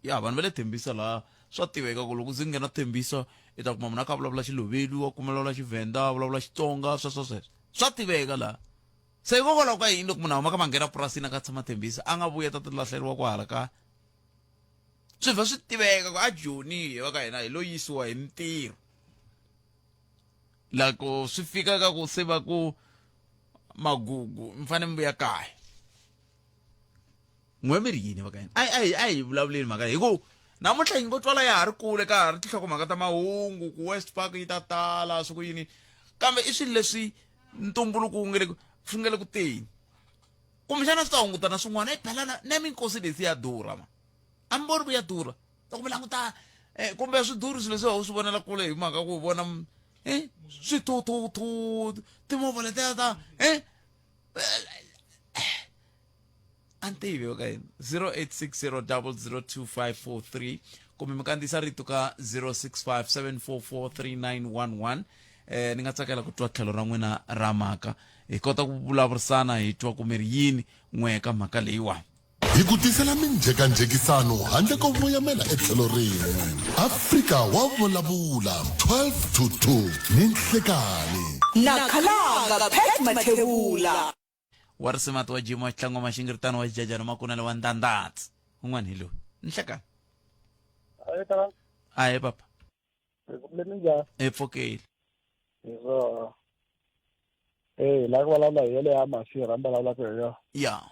ya vanhu va le Thembisa laha swa tiveka ku loko ndzi nghena Thembisa i ta kuma munhu a kha vulavula Xilovelu wa kuma vulavula Xivenda vulavula Xitsonga sweswo swa tiveka laha se hikokwalaho ka yini loko munhu a huma ka manghena purasini a ka tshama Thembisa a nga vuya ta lahleriwa ku hala ka swi va swi tiveka ku a Joni wa ka hina hi lo yisiwa hi mintirho loko swi fika ka ku se va ku Magugu mi fane mi vuya kaya n'we mi ri yini va ka hina ai vulavuleni mhaka hi ku namuntlha hi ngo twala ya ha ri kule ka ha ri tinhlokomhaka ta mahungu ku West Park yi ta tala swi ku yini kambe i swilo leswi ntumbuluko swi nga le ku teni kumbexana swi ta hungutana swin'wana i phela na minkosi leswi ya durha ma a mi voni ku ya durha loko mi languta kumbe swidurhi swilo leswi va swi vonela kule hi mhaka ku vona swithuthuthu timovha letiya ta a ni tivi okay 0860002543 kumbe mi kandziyisa rito ka 0657443911 ni nga tsakela ku twa tlhelo ra n'wina ra mhaka hi kota ku vulavurisana hi twa ku mi ri yini n'we ka mhaka leyiwani hi ku tisela minjhekanjhekisano handle ko voyamela etlhelo rin'we Afrika wa vulavula 12 to 2 ni Nhlekani na Khalanga Pat Mathebula wa risimati wa jimo tlhango maxingiritano wa xijajana makunale wa ndandatsi un'wana hi loyi Nhlekani aye papa epfokeli la ku vulavula hi yele ya Mashira mbalavula ku yo ya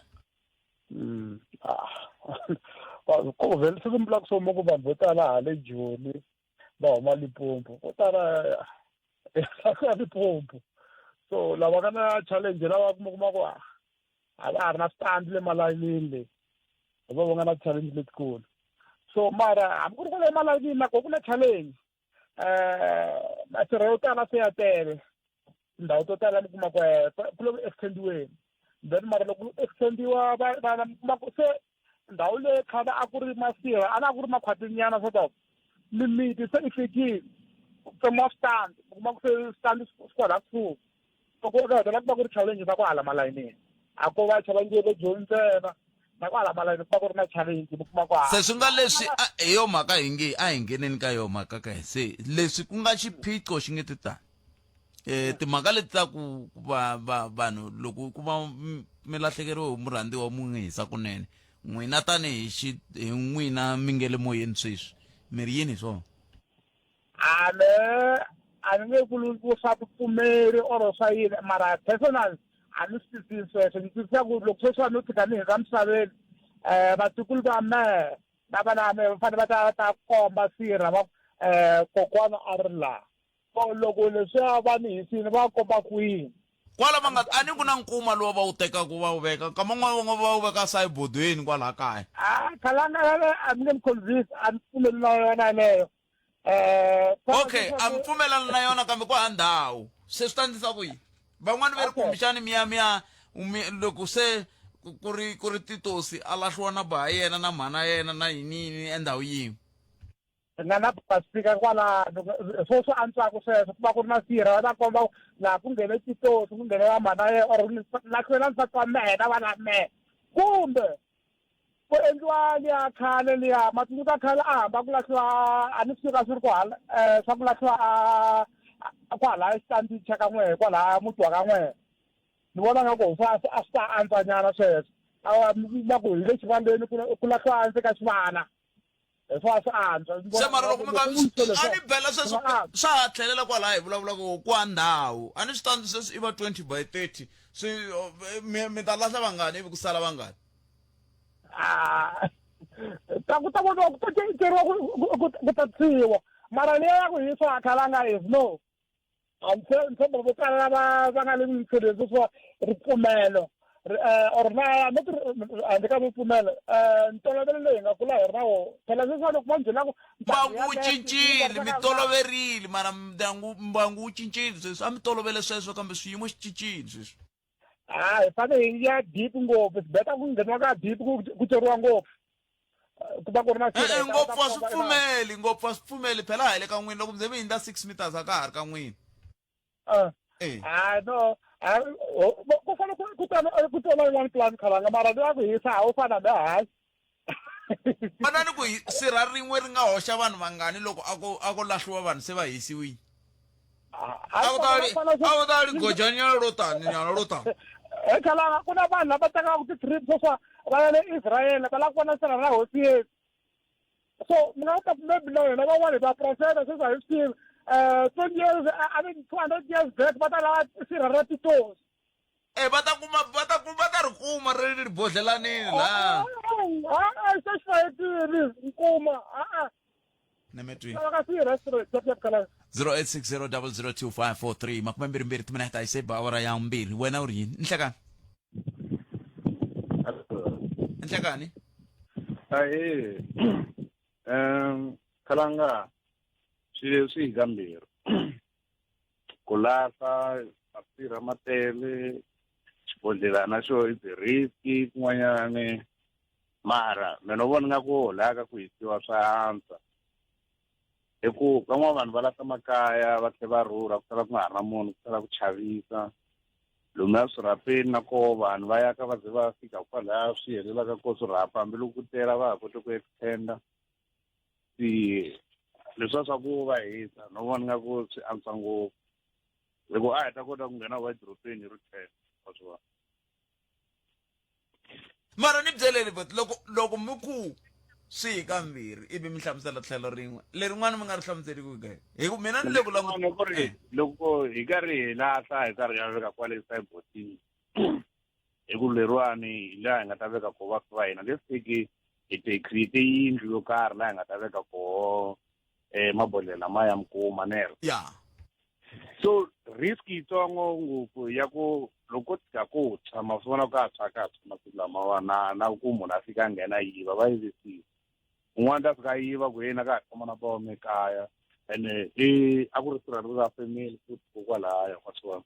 ko vele se mbula ku somo ku vanhu vo tala hale Joni va huma Limpopo vo tala ka Limpopo so lava kana challenge lava kuma ku a va ha ri na stand le malayinini le va nga na challenge letikulu so mara hambi ku ri le malayinini na ku na challenge matirho yo tala se ya tele ndhawu to tala mi kuma ku ku extendiweni then mara loko extendiwa va kuma ku se ndhawu leyi khale a ku ri Masirha a na ku ri makhwatinyana sort of limiti se i fikile tsema stand kuma ku se stand squad kusuhi loko u hetelela ku va ku ri challenge ta ku hala malayinini a ko va challenge le Joni ntsena na ku hala malayini ku va ku ri na challenge mi kuma ku se swi nga leswi hi yo mhaka hi ngheneni ka yo mhaka ka se leswi ku nga xiphiqo xi nge ti tani timhaka leti ta ku vanhu loko ku va mi lahlekeriwe hi murhandziwa mu n'wi hisa kunene n'wina tani hi n'wina mi nge le moyeni sweswi mi ri yini swona a ni nge ku swa vupfumeri or swa yini mara personal a ni swi twisisi sweswo ni twisisa ku loko sweswiwa no tshika ni hisa misaveni vatukulu va mehe na vana va mehe va fanele va ta komba sirha va kokwana a ri laha loko leswiya va ni hisini va komba kwini kwala va nga a ni ku na nkuma lowu va wu tekaku va wu veka kama n'wana va wu veka sayibodweni kwalaha kaya Khalanga a ni nge mi convince a ni pfumeli na yona leyo okay a mi pfumelana na yona kambe ku ha ndhawu se swi ta endlisa ku yini van'wani va ri kumbexani miya loko se ku ri titosi a lahliwa na baha yena na mhana yena na yinini endhawu yin'we nga na basifika kwala swo antswaka sweswo ku va ku ri na sirha va komba laha ku nghene titosi ku nghene va mhana ye or lahliwela nsati wa mehe na vana mehe kumbe ku endliwa liya khale liya matsundzuku ka khale a hamba ku lahliwa a ni swi tiva swi ri ku hala swa ku lahliwa kwalaha xitandini ka n'wehe kwalaha mutwa ka n'wehe ni vona nga ku a swi ta antswanyana sweswo na ku hi le xivandleni ku lahliwa hansi ka xivana se mara loko a ni bela sweswo swa ha tlhelela kwalaha hi vulavula ku kwa ndhawu a ni swi tandi sweswi i va 20 by 30 swi mi ta lahla vangani ivi ku sala vangani ku ta voniwa ku tekeriwa ku ta tsiwa mara leya ya ku hisa Khalanga is no ntshemba vo tala lava va nga le mitshedezi swa ripfumelo or na ande ka bopumela ntolovelo leyi nga kula hi rawo phela sweswa loko va byelaka mbangu wu cincile mi toloverile mara mbangu wu cincile sweswi a mi tolovele sweswo kambe swiyimo xi cincile sweswi hi fane hi ya deep ngopfu it's better ku ngheniwa ka deep ku teriwa ngopfu ku va ku ri na ngopfu a swi pfumeli phela ha le ka n'wini loko mi ze mi hindza 6 meters a ka ha ri ka n'wini no ku fane ku tona yin'wana plan khalanga mara ni ya ku hisa a wu fana na hansi manani ku sirha rin'we ri nga hoxa vanhu vangani loko a ko lahliwa vanhu se va hisiwile a ku ta ri gojanyana ro tani nyana ro tani khalanga ku na vanhu lava tekaka ti-trip swa va ya le Israel va lava ku vona sirha ra hosi yesu so mi nga ta maybe na yena van'wana va profeta sweswi hi swi tivi 20 years, I mean 200 years back, but I sirha ra titosi. Va ta ri kuma ri bodlelanini la. Se xifayetini nkuma. Nemetwi 0860002543 makumembirhi timina hita iseba awara ya mbirhi wena uri yini nhlekani nhlekani khalanga swi gambirhi ku lahla mapfirha matele xibodlelana xo i riski kun'wanyani mara mina vona nga ku holaka ku hisiwa swa antswa hi ku van'wana vanhu va lahla makaya va tlhe va rhurha ku sala ku nga ha ri na munhu ku sala ku chavisa lomuya swirhapeni na koho vanhu va yaka va ze va fika kwalaya swi helelaka ko swirhapa hambiloko ku tela va ha koti ku extenda leswiya swa ku va hisa no vona nga ku swi antswa ngopfu loko a hi ta kota ku nghena wardropeni hi ri 10 wa swi vona mara ni byeleni but loko mi ku swi kambirhi ivi mi hlamusela tlhelo rin'we lerin'wana mi nga ri hlamuseliki kae hi ku mina ni le ku loko hi karhi hi lahla hi karhi ya veka kwale sayibotini hi ku leriwani hi laha hi nga ta veka koho vafi va hina lesiki hi create yindlu yo karhi laha hi nga ta veka koho mabodlela lama ya mkuma nero so risk yitsongo ngopfu ya ku loko tika ku tshama swi vona ku a tshwaka masiku lamawa na ku munhu a fika a nghena yiva va yivisile un'wana ta fika yiva ku yena ka ha tshama na vona ekaya ene a ku ri sirha ra family futhi kokwalaya wa swi vona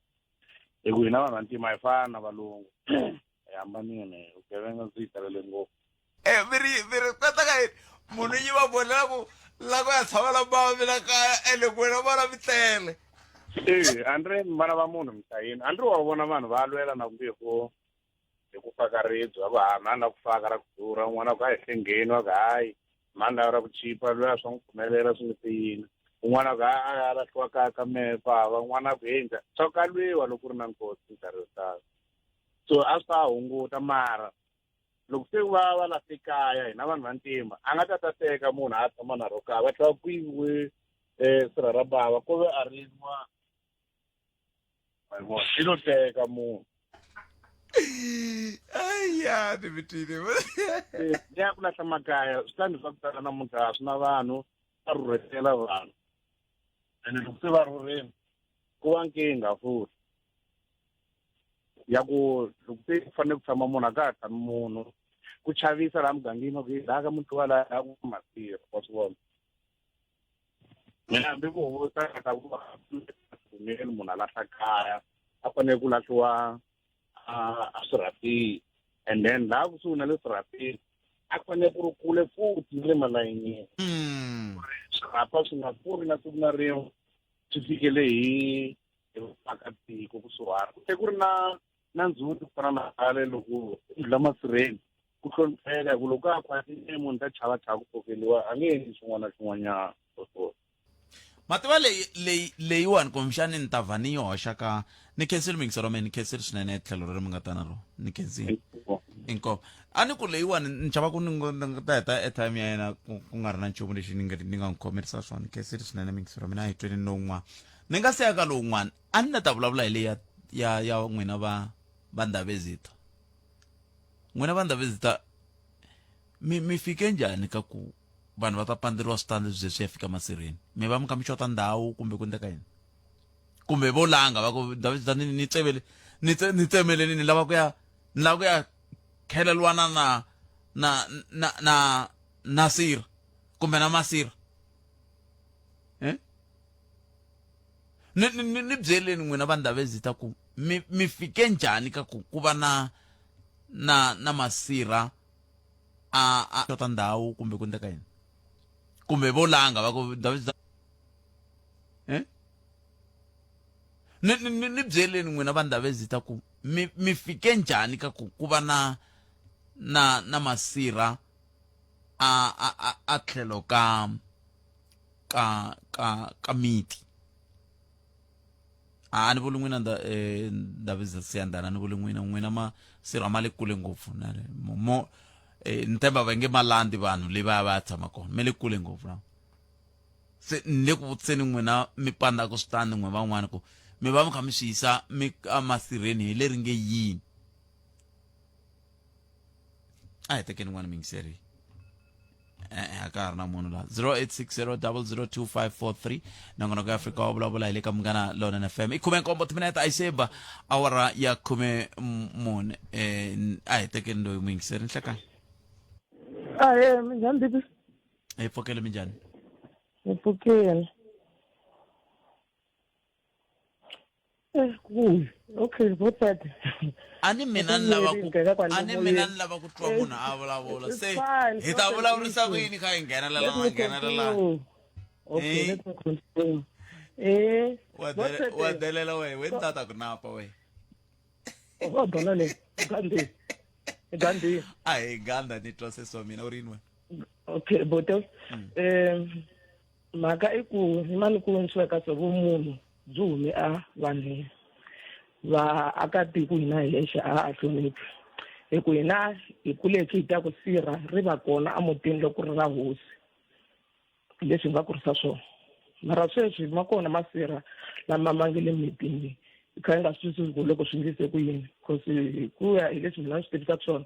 hi ku hina vanhu vantima hi fana na valungu hi hambanile vugevenga byi hi talele ngopfu miri kwata ka yini munhu yiva bodlela ku la ku ya tshama la mbavi la kaya ene ku wena vona mi tele andre vana va munhu mhlayini andri wa vona vanhu va lwela na kumbe hi ku faka ribye va ha mani na ku faka ra ku durha n'wana ku a hi hlengeni wa ku hayi mani layo ra ku chipa lweya swa n'wi pfumelela swi nge te yini un'wana ku a lahliwa ka mepava n'wana ku endla swa ka lwiwa loko ku ri na nkosi nkarhi yo tala so a swi ta hunguta mara loko se va lahle kaya hina vanhu vantima a nga ta teka munhu a tshama na ro kaya va tlhela ku yiviwe sirha ra bava ku ve a rin'wa i lo teka munhu ni vitile ya ku lahla makaya swi tandi swa ku tala namuntlha swi na vanhu va rhurhetela vanhu ene loko se va rhurheni ku va nkingha futhi ya ku loko se ku fanele ku tshama munhu a ka ha tshami munhu ku chavisa laha mugangeni wa ku hi laha ka muti wa laha ya ku masirha wa swi vona mina hambi ku huvuta ka ku pfumeli munhu a lahla kaya a fanele ku lahliwa a swirhapeni and then laha kusuhi na le swirhapeni a fanele ku ri kule futhi ni le malayinini swirhapa swi nga pfuri na siku na rin'we swi fikele hi vaakatiko kusuhana ku tlhe ku ri na ndzhuti ku fana na khale loko ndlula masirheni ku hlonipheka hi ku loko a kwatile munhu ta chava ku kokeliwa a nge endli xin'wana na xin'wanyana mativa leyiwani kumbexani ni ta vha ni yi hoxa ka ni khensile mingiselo me ni khensile swinene tlhelo ri mi nga ta na ro ni khensile inkopa a ni ku leyiwani ni chava ku ni ta heta airtime ya yena ku nga ri na nchumu lexi ni nga n'wi khomerisa swona ni khensile swinene mingiselo mina a hi tweni ni lowun'wana ni nga siyaka lowun'wana a ni na ta vulavula hi leyi ya n'wina va Ndavezitha n'wina va Ndavezitha mi fike njhani ka ku vanhu va ta panderiwa switandi leswi ya fika masirheni mi va mi kha mi xota ndhawu kumbe ku endleka yini kumbe vo langa va ku Ndavezitha ni tsemeleni ni lava ku ya la ku ya khelelwana na Nasir kumbe na Masir ni byeleni n'wina va Ndava Zita ku mi fike njhani ka ku va na Masira a xota ndhawu kumbe ku endleka yini kumbe volanga va ku Ndava Zita ni byeleni n'wina va Ndava Zita ku mi fike njhani ka ku va na Masira a tlhelo ka miti ni vuli n'wina Ndava Zita Siyandhana ni vuli n'wina Masira ma le kule ngopfu ni temba va nge malandi vanhu leyi va tshama kona me le kule ngopfu na se ni le ku vutiseni n'wina mi pandaka switandi n'we van'wana ku mi va mi kha mi swi yisa Masireni hi leri nge yini a hi tekeni n'wana mi yingiseri a ka ha ri na munhu laha 0860002543 nongonoko ya Afrika wa vulavula hi le ka Munghana Lonene FM i 17 timinete a yi seba awara ya 14 a hi tekeni loyi mi yingiseri ni hlekani minjhani bibi hi pfukele minjhani ni pfukile okay botsat ani mina ni lava ku twa munhu a vulavula se hi ta vulavurisa ku yini kha hi nghenelela wa delela we tata ku napa we Gandhi. Ai ganda ni twa seso mina urini we. Okay, boto. Maka iku imani ku nsweka so vumunhu dzumi a vanhu va akatiko hina hi lexa a hloniphi eku hina hi kuleki ta ku sirha ri va kona a mutini loko ri ra hosi leswi nga kurisa swona mara sweswi ma kona Masirha lama mangile mitini kha nga swi ku loko swi ndlise ku yini because ku ya hi leswi mina swi tivisa swona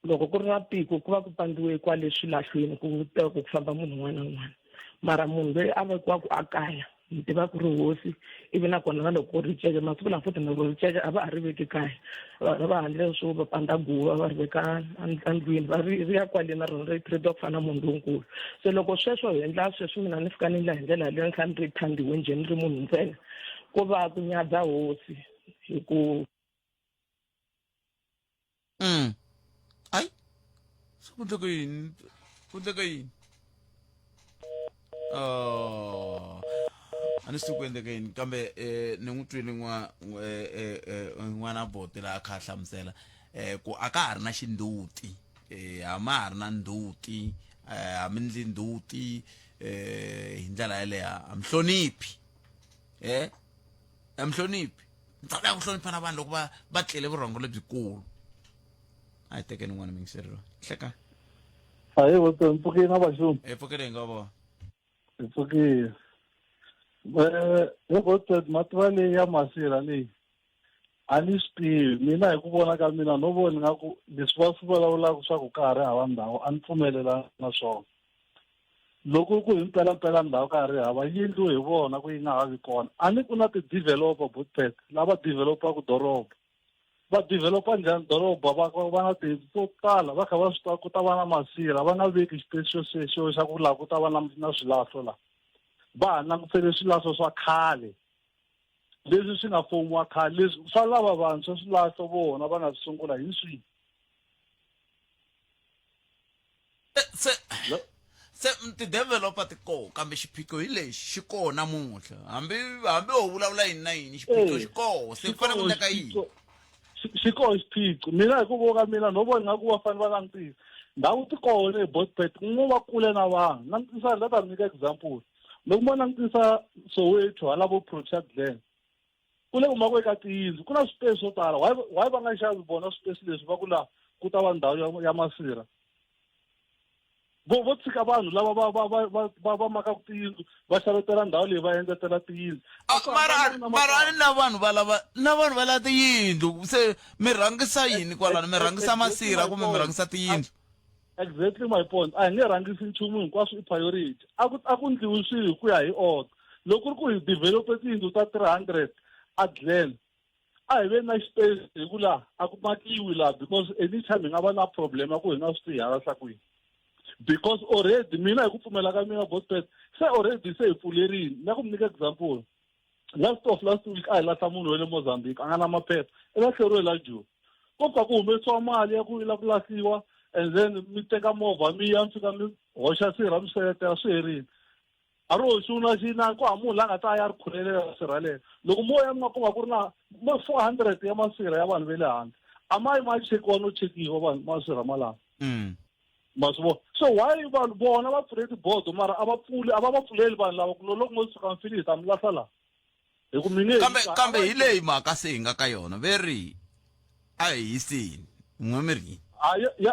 loko ku ri na tiko ku va ku pandiwe kwa leswi lahlweni ku ta ku famba munhu un'wana na un'wana mara munhu loyi a vekiwaka a kaya hi tiva ku ri hosi ivi nakona na loko ri cece masiku lama futhi loko ri cece a va a ri veki kaya vana va handle swo va panda guva va ri veka andlwini va ri ya kwale na rona ri treat-a ku fana na munhu lonkulu se loko sweswo hi endla sweswi mina ni fika ni endla hi ndlela leyi ni kha ni ri thandiwe njheni ri munhu ntsena ku va ku nyadza hosi hi ku ai ku ndleka yini ani swi ku endleka yini kambe ni n'wi twile n'wana bote la a kha a hlamusela ku a ka ha ri na xinduti a ma ha ri na nduti a mi ndli nduti hi ndlela yaleyo a mihloniphi a mihloniphi ni tsala ku hlonipha na vanhu loko va tlele vurhongo lebyikulu a hi tekeni n'wana mi yingiserilo hleka hayi woto mpfukile na vaxumi pfukile hi nga vona mpfukile loko mativa leyi ya Masirha leyi a ni swi tivi mina hi ku vona ka mina no voni nga ku leswi va swi vulavulaka swa ku ka ha ri hava ndhawu a ni pfumelela na swona loko ku hi mpela ndhawu ka ha ri hava yindlu hi vona ku yi nga ha vi kona a ni ku na ti-developer Bootpet lava developaka doroba va developa njhani doroba va na tiyindlu to tala va kha va swi tiva ku ta va na Masirha va nga veki xipesi xo xa ku laha ku ta va na swilahlo laha va ha langutisele swilahlo swa khale leswi swi nga fomiwa khale leswi swa lava vantshwa swilahlo vona va nga swi sungula hi swihi se ti-developer ti koho kambe xiphiqo hi lexi xi koho namuntlha hambi ho vulavula yini na yini xiphiqo xi koho se ku fanele ku ndleka yini xi koho xiphiqo mina hi ku vona ka mina no vona nga ku va fanele va langutisa ndhawu ti koho le Bootpet n'we va kule na vanhu langutisa la ta nyika example loko mo langutisa Soweto hala vo Protea Glen ku le kumaka eka tiyindlu ku na swipesi swo tala why va nga xavi vona swipesi leswi va ku laha ku ta va ndhawu ya Masirha vo tshika vanhu lava va makaku tiyindlu va xavetela ndhawu leyi va endletela tiyindlu mara ani na vanhu va lava tiyindlu se mi rhangisa yini kwalano mi rhangisa Masirha kumbe mi rhangisa tiyindlu exactly my point a hi nge rhangisi nchumu hinkwaswo i priority a ku ndliwi swilo hi ku ya hi order loko ri ku hi develope tiyindlu ta 300 a Glen a hi ve na space hi ku la a ku makiwi la because anytime hi nga va na problem ku hi nga swi tihi hala kwini because already mina hi ku pfumela ka mina Botpet se already se hi pfulerini na ku mi nyika example last week a hi lahla munhu wa le Mozambique a nga na maphepha i lahleriwe la Joni ko pfa ku humesiwa mali ya ku yi la ku lahliwa and then mi teka movha mi ya mi fika mi hoxa sirha mi seletela swi herile a ri hoxi na xinani ku munhu la nga ta ya ri khulelela sirhalela loko mo ya mi nga kuma ku ri na 400 ya masirha ya vanhu ve le handle a ma yi ma chekiwa no chekiwa vanhu masirha malama masvo so why vanhu bona va pfule tibodo mara a va va pfuleli vanhu lava ku loko mo suka mfilisi a mi lahla la hi ku mine kambe hi leyi mhaka se hi nga ka yona veri a hi hisini n'we miri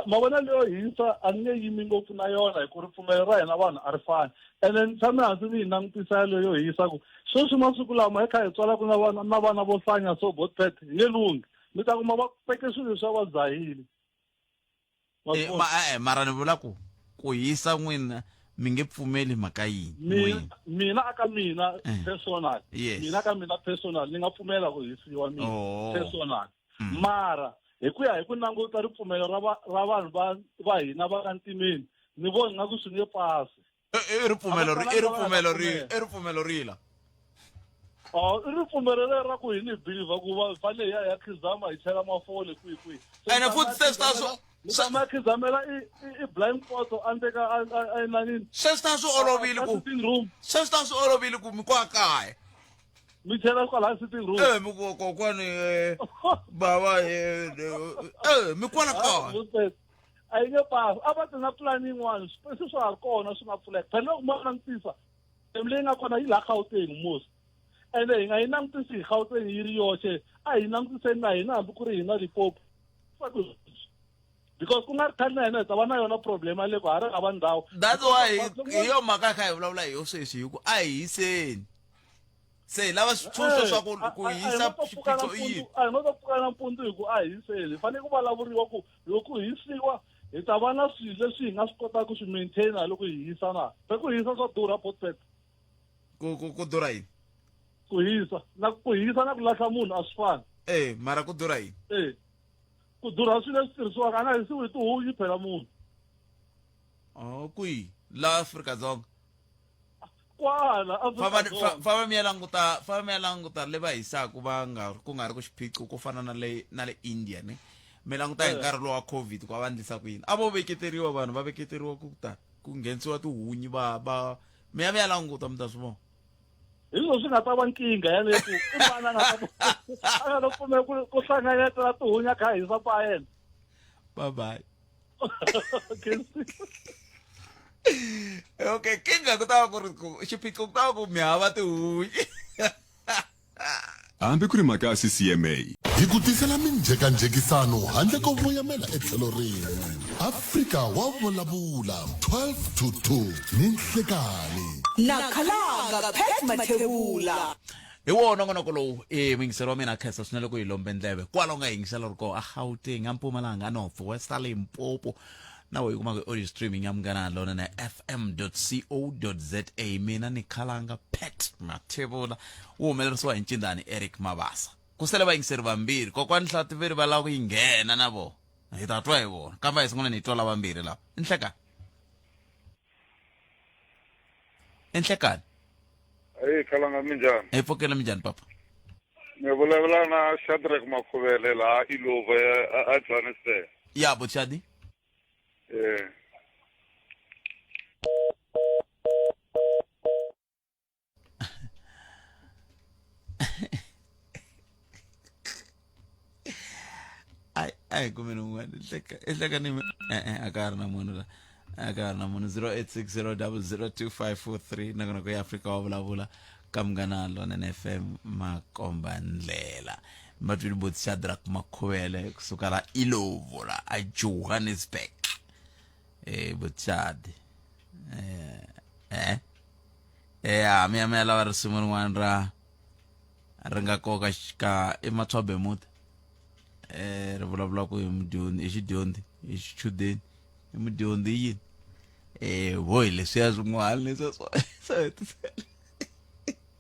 mavona leyo hisa a ni nge yimi ngopfu na yona hi ku ripfumelo ra hina vanhu a ri fani ene ni tshame hansi ni yi langutisa leyo hisa ku sweswi masiku lama hi kha hi tswalaku na vana vo hlanya so Botpet hi nge lunghi mi ta kuma va teke swilo leswi va dzahile mara ni vula ku hisa n'wina mi nge pfumeli mhaka yini mina aka mina personal mina ka mina personal ni nga pfumela ku hisiwa mina personal mara hi ku ya hi ku languta ripfumelo ra vanhu va hina va ka ntimeni ni vona nga ku swi nge pasi i ripfumelo rila i ripfumelo leri ra ku hi ni believe ku va fanele hi ya khizama hi chela mafole kwihi ene futhi sesitaso ma khizamela i blind photo andeka a nanini sesitaso olovile ku mi kwa kaya mi chela kwala sitting room mi kokwani baba mi kwala kaya a yi nge pasi a va ti na plan yin'wana swipesi swa ha ri kona swi nga pfuleka phela loko ma langutisa leyi nga kona yi la Gauteng mos ene hi nga yi langutisi hi Gauteng yi ri yoxe a hi langutiseni na hina hambi ku ri hina Limpopo because ku nga ri khali na hina hi ta va na yona problem le ku ha ri hava ndhawu that's why hi yo mhaka kha hi vulavula hi yo sweswi hi ku a hi hiseni se lava switshunxo swa ku hisa xiphiqo i yini a hi ngo to pfuka nampundzu hi ku a hi hiseni hi fanele ku vulavuriwa ku loko hisiwa hi ta va na swilo leswi hi nga swi kotaka ku swi maintaina loko hi hisa na se ku hisa swa durha Botpet ku durha yini ku hisa na ku lahla munhu a swi fani mara ku durha yini ku durha swilo leswi tirhisiwaka a nga hisiwi hi tihuyi phela munhu kwihi la Afrika-Dzonga kwala famba mi ya languta le va hisaku ku nga ri ku xiphiqo ku fana na le India ne mi languta hi nkarhi lowa COVID ku va ndlisa ku yini a vo veketeriwa vanhu va veketeriwa ku nghenisiwa tihunyi mi ya languta mi ta swi vona hi swilo swi nga ta va nkingha yaleyo ku i vana a nga lo pfume ku hlanganetela tihunya kha hisa pa yena bye okay kinga ku ta va ku ri xiphiqo ku ta va ku mi hava tihunyi hambi ku ri mhaka ya CCMA hi ku tisela minjhekanjhekisano handle ko voyamela etlhelo rin'we Afrika wa vulavula 12 to 2 ni Nhlekani na Khalanga Pet Mathebula hi wona ngonoko lowu mingiselo wa mina khensa swinene ku hi lombe ndleve kwala u nga yingisela ri koho a Gauteng a Mpumalanga a North West a Limpopo na we kuma audio streaming ya Munghana Lona na fm.co.za mina ni Khalanga Pet Mathebula u humelerisiwa hi Ncindani Eric Mabasa ku sele vayingiseri vambirhi kokwani Hlativeri va lava ku yi nghena na vona hi ta twa hi vona kambe hi sungula ni twa lava vambirhi lava Nhlekani Khalanga minjhani hi pfukela minjhani papa ni vulavula na Shadrack Makhuvele la Ilova a Johannesburg ya Bochadi ai kumeni un'wana Nhlekani akarina munhu la akarina munhu 0860002543 nakona ku ya Afrika wa vulavula ka Munghana Lona FM makomba ndlela matwini boti Shadrack Makhuvele kusuka la Ilova la a Johannesburg Bochadi mi ya lava risimu rin'wana ri nga koka ka i Mathwabe muti ri vulavula ku i xidyondi i xichudeni i mudyondi yini vohi leswiya swin'wana leswi swa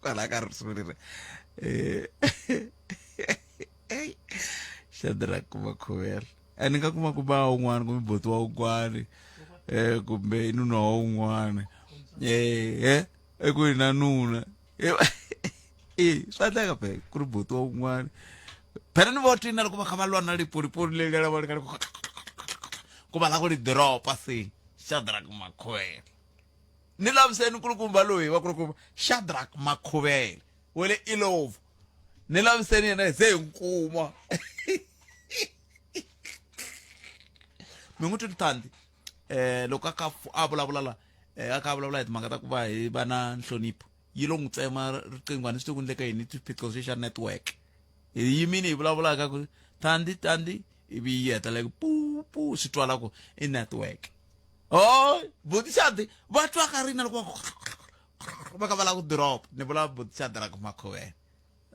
kwala ka risimu leri Shadrack Makhuvela ani nga kuma ku ba un'wana kumbe boti wa un'wana kumbe nuna wa un'wana eku ina nuna swa teka pe ku ri boti wa un'wana phela ni vo twina loko va kha va lwa na liporipori leyi nga va ri ku va la ku ri dropa se Shadrack Makhuvela ni laviseni kulukumba loyi va ku ri ku Shadrack Makhuvela wele Illovo ni laviseni yena se nkuma mingu Thandi loko a vulavula la aka vulavula hi timhaka ta ku va hi va na nhlonipho yi lo n'wi tsema riqingwana swi ku ndleka yini swiphiqo social network hi yimini hi vulavulaka ku Thandi ivi yi heta like pu swi twala ku i network Buti va twa ka rina loko va ka va la ku drop ni vula Buti Shadrack Makhuvela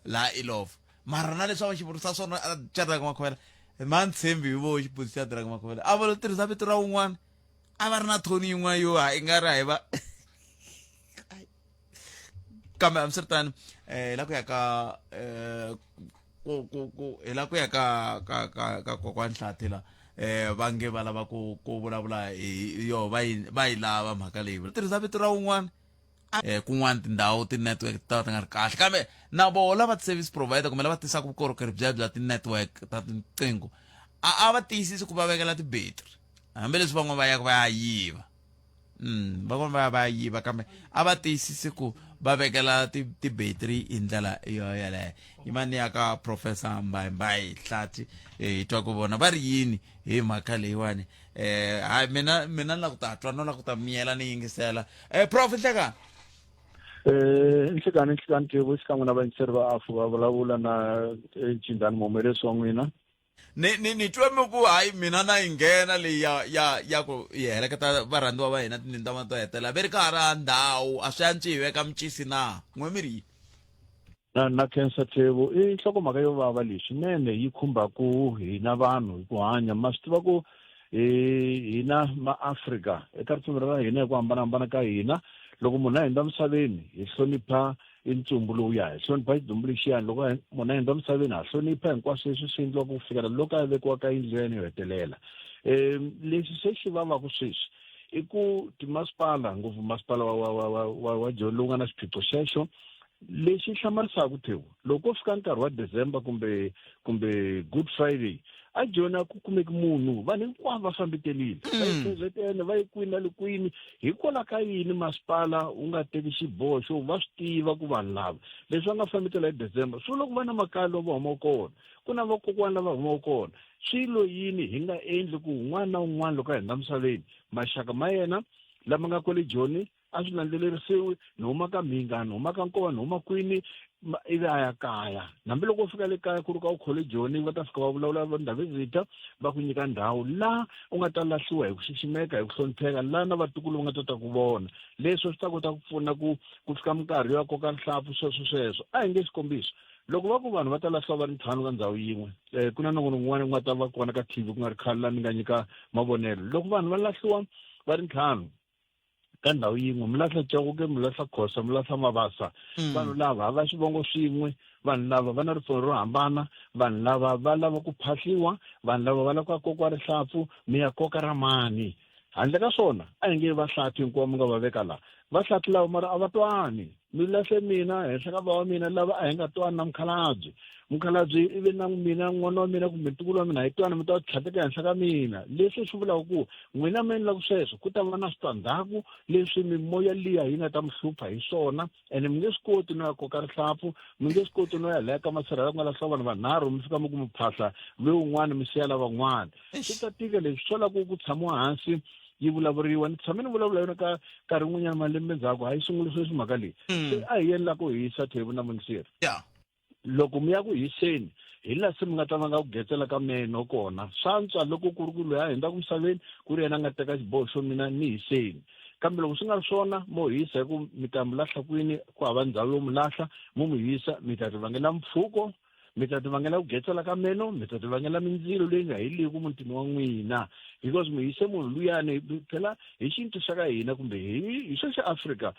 la Illovo mara na leswi va xi vurisa swona Shadrack Makhuvela man tshembi vo xi Buti Shadrack Makhuvela a va lo tirhisa vito ra un'wana a va ri na thoni yin'wana yo i nga ri hi va kambe amsirtani la ku ya ka la ku ya ka kokwana Nhlathi la va nge va lava ku vulavula yo va yi lava mhaka leyi tirhisa vito ra un'wana kun'wana tindhawu ti-network ta nga ri kahle kambe na vo lava ti-service provider kumbe lava tisaka vukorhokeri bya ti-network ta tinqingho a va tiyisisi ku va vekela ti-battery hambileswi van'wana va yaka va ya yiva van'wana va ya yiva kambe a va tiyisisi ku va vekela ti-battery hi ndlela yeleyo yimani ya ka Professor Mbai Nhlathi hi twa ku vona va ri yini hi mhaka leyiwani hayi mina ni la ku ta twa no la ku ta miyela ni yingisela Prof Nhlekani Nhlekani Tibu xikan'we na vayingiseri va Afu va vulavula na Ncindani Momelesi wa n'wina ni twe mi ku hayi mina na yi nghena leyi ya ku yi heleketa varhandziwa va hina tindhawu to hetelela ve ri ka ha ra ndhawu a swi antswi hi veka micisi na n'we mi ri na khensa Tibu i nhlokomhaka yo vava leyi swinene yi khumbaku hina vanhu hi ku hanya ma swi tiva ku hina maAfrika eka ripfumelo ra hina hi ku hambanahambana ka hina loko munhu a hundza misaveni hi hlonipha i ntsumbu lowuya hi hlonipha xidumbu lexiyani loko munhu a hundza misaveni ha hlonipha hinkwaswo leswi swi endliwaka ku fikela loko a vekiwaka endlweni yo hetelela leswi se xi vavaka sweswi i ku timasipala ngopfu masipala wa Joni lowu nga na xiphiqo xexo lexi hlamarisaka Tibu loko fika nkarhi wa December kumbe Good Friday a Joni a ku kumeki munhu vanhu hinkwavo va fambetelile va yi kwini na le kwini hikwalaho ka yini masipala wu nga teki xiboho xo va swi tiva ku vanhu lava leswi va nga fambetela hi December swi vula ku va na makaya lava va humaka kona ku na vakokwani lava humaka kona swilo yini hi nga endli ku un'wana na un'wana loko a hundza misaveni maxaka ma yena lama nga kwale Joni a swi landzelerisiwi ni huma ka Mhinga ni huma ka Nkova ni huma kwini ivi a ya kaya hambiloko u fika le kaya ku ri ka u khole Joni va ta fika va vulavula va ndha visita va ku nyika ndhawu la u nga ta lahliwa hi ku xiximeka hi ku hlonipheka la na vatukulu va nga ta ku vona leswi swi ta kota ku pfuna ku fika minkarhi yo koka nhlampfu sweswo a hi nge xikombiso loko va ku vanhu va ta lahliwa va ri ntlhanu ka ndhawu yin'we ku na nongonoko wun'wana nga ta va kona ka TV ku nga ri khale la ni nga nyika mavonelo loko vanhu va lahliwa va ri ntlhanu ka ndhawu yin'we mi lahla Chauke mi lahla Khosa mi lahla Mabasa vanhu lava va xivongo swin'we vanhu lava va na ripfumelo ro hambana vanhu lava va lava ku phahliwa vanhu lava va lava ku koka rihlampfu mi ya koka ra mani handle ka swona a hi nge vahlati hinkwavo mi nga va veka laha vahlati lava mara a va twani mi lahle mina henhla ka va wa mina lava a hi nga twani na mukhalabye ivi na mina n'wana wa mina kumbe ntukulu wa mina hi twana mi ta tlhateka henhla ka mina leswi swi vulaka ku n'wina mi endlaku sweswo ku ta va na switandzhaku leswi mimoya liya yi nga ta mi hlupha hi swona ene mi nge swi koti no ya koka rihlampfu mi nge swi koti no ya leka masirhela ku nga lahliwa vanhu vanharhu mi fika mi ku mi phahla lowun'wana mi siya lavan'wana swi ta tika leswi swi lava ku tshamiwa hansi yi vulavuriwa ni tshame ni vulavula yona ka nkarhi n'wanyana malembe ndzhaku a yi sunguli sweswi mhaka leyi se a hi endla ku hisa Tibu na Munisiri loko mi ya ku hiseni hi laha se mi nga ta va nga ku getsela ka meno kona swa antswa loko ku ri ku loyi a hundzaka misaveni ku ri yena a nga teka xiboho xo mina ni hiseni kambe loko swi nga ri swona mo hisa hi ku mi ta mi lahla kwini ku hava ndhawu yo mi lahla mo mi hisa mi ta ti vangela mpfhuko mi ta ti vangela ku getsela ka meno mi ta ti vangela mindzilo leyi nga heliku mutini wa n'wina because mi hise munhu luyani phela hi xintu xa ka hina kumbe hi swa xa Afrika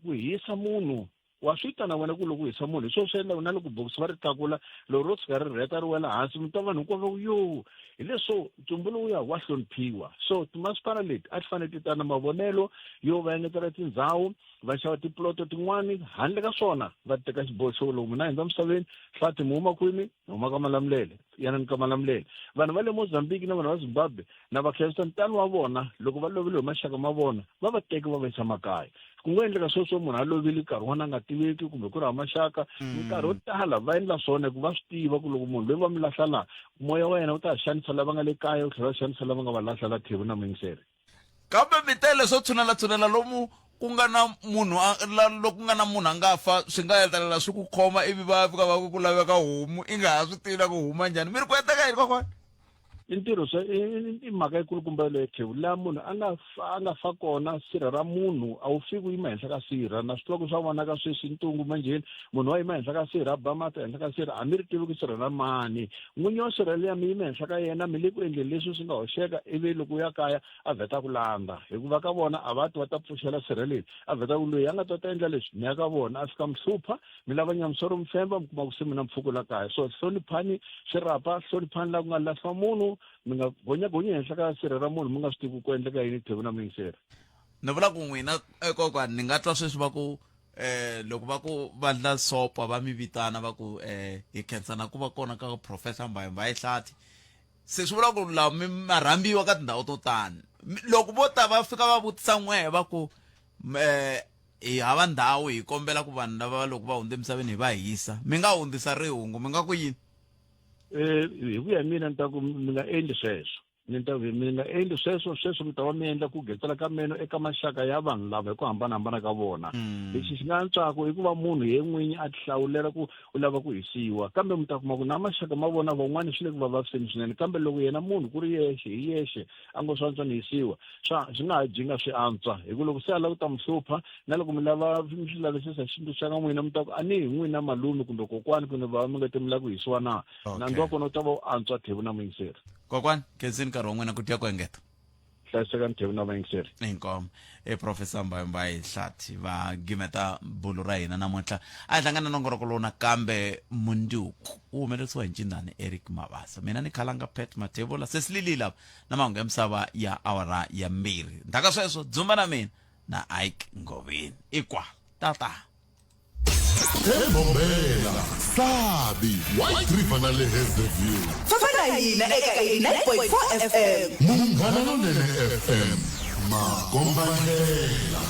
ku hisa munhu wa swi ta na wena ku loko hisa munhu swo swi endla na loko bokisi va ri tlakula loko ro tshuka ri rheta ri wela hansi mi twa vanhu hinkwavo yo hi leswo ntumbuluko ya wa hloniphiwa so timasipala leti a ti fanele ti ta na mavonelo yo va engetela tindhawu va xava tiploto tin'wani handle ka swona va teka xiboho xo loko mina hindza misaveni hlati mi huma kwini ni huma ka Malamulele yanani ka Malamulele vanhu va le Mozambique na vanhu va Zimbabwe na vakhensani ntalo wa vona loko va lovile hi maxaka ma vona va va teki va va yisa makaya ku ngo endleka sweswo munhu a lovile nkarhi wona a nga tiveki kumbe ku ri ha maxaka nkarhi wo tala va endla swona ku va swi tiva ku loko munhu loyi va mi lahla laha moya wa yena wu ta xanisa lava nga le kaya wu tlhela xanisa lava nga va lahla la Thebu na Mingisele kambe mi tele swo tshunela lomu ku nga na munhu loko nga na munhu a nga fa swi nga hetelela swi ku khoma ivi va fika va ku laveka homu i nga ha swi tivi ku huma njhani mi ri ku heta ka yini kokwana i ntirho i mhaka yikulukumba le Thebu laha munhu a nga fa kona sirha ra munhu a wu fiki u yima henhla ka sirha na switoko swa vonaka sweswi ntungu manjheni munhu wa yima henhla ka sirha a ba mati henhla ka sirha a mi ri tivi ku sirha ra mani n'winyi wa sirha liya mi yima henhla ka yena mi le ku endleni leswi swi nga hoxeka ivi loko u ya kaya a vheta ku landa hikuva ka vona a va ti va ta pfuxela sirha leri a vheta ku loyi a nga ta endla leswi mi ya ka vona a fika mi hlupha mi lava nyamisoro mi femba mi kuma ku se mi na mpfuko la kaya so hloniphani xirhapa hloniphani laha ku nga lahliwa munhu mi nga gonyagonyi henhla ka sirha ra munhu mi nga swi tivi ku endleka yini Thebu na Mingisele ni vula ku n'wina kokwana ni nga twa sweswi va ku loko va ku vandla sopa va mi vitana va ku hi khensana ku va kona ka Professor Mbayimbayi Hlathi se swi vula ku laha mi marhambiwa ka tindhawu to tani loko vo ta va fika va vutisa n'wehe va ku hi hava ndhawu hi kombela ku vanhu lava loko va hundze emisaveni hi va hisa mi nga hundzisa rihungu mi nga ku yini hi ku ya mina ni ta ku mi nga endli sweswo mi nga endli sweswo mi ta va mi endla ku getela ka meno eka maxaka ya vanhu lava hi ku hambanahambana ka vona lexi xi nga antswaka i ku va munhu hi n'winyi a ti hlawulela ku u lava ku hisiwa kambe mi ta kuma ku na maxaka ma vona van'wani swi le ku va vaviseni swinene kambe loko yena munhu ku ri yexe hi yexe a ngo swi antswa ni hisiwa swi nga ha jinga swi antswa hi ku loko se a lava ku ta mi hlupha na loko mi lava mi swi lavisisa xintu xa ka n'wina mi ta ku a ni hi n'wina malume kumbe kokwani kumbe va mi nga te mi lava ku hisiwa na nandzu wa kona u ta va u antswa Thebu na Mingisele kokwana khensini nkarhi wa n'wina ku tiya ku engeta hlayisekani Thebu na Mingisele inkomo Professor Mbayimbayi Hlathi va gimeta bulu ra hina namuntlha a hi hlangana nongoroko lowu nakambe munduku wu humelerisiwa hi ncindani Eric Mabasa mina ni khalanga Pet Mathebula se silili lava na mahungu ya misava ya awara ya 2 ndaka sweswo dzumba na mina na Ike Ngoveni ikwa tata Ebombela Sabi White River na le Hazyview Fafana hina eka 89.4 FM Munghana Lonene FM Makombandlela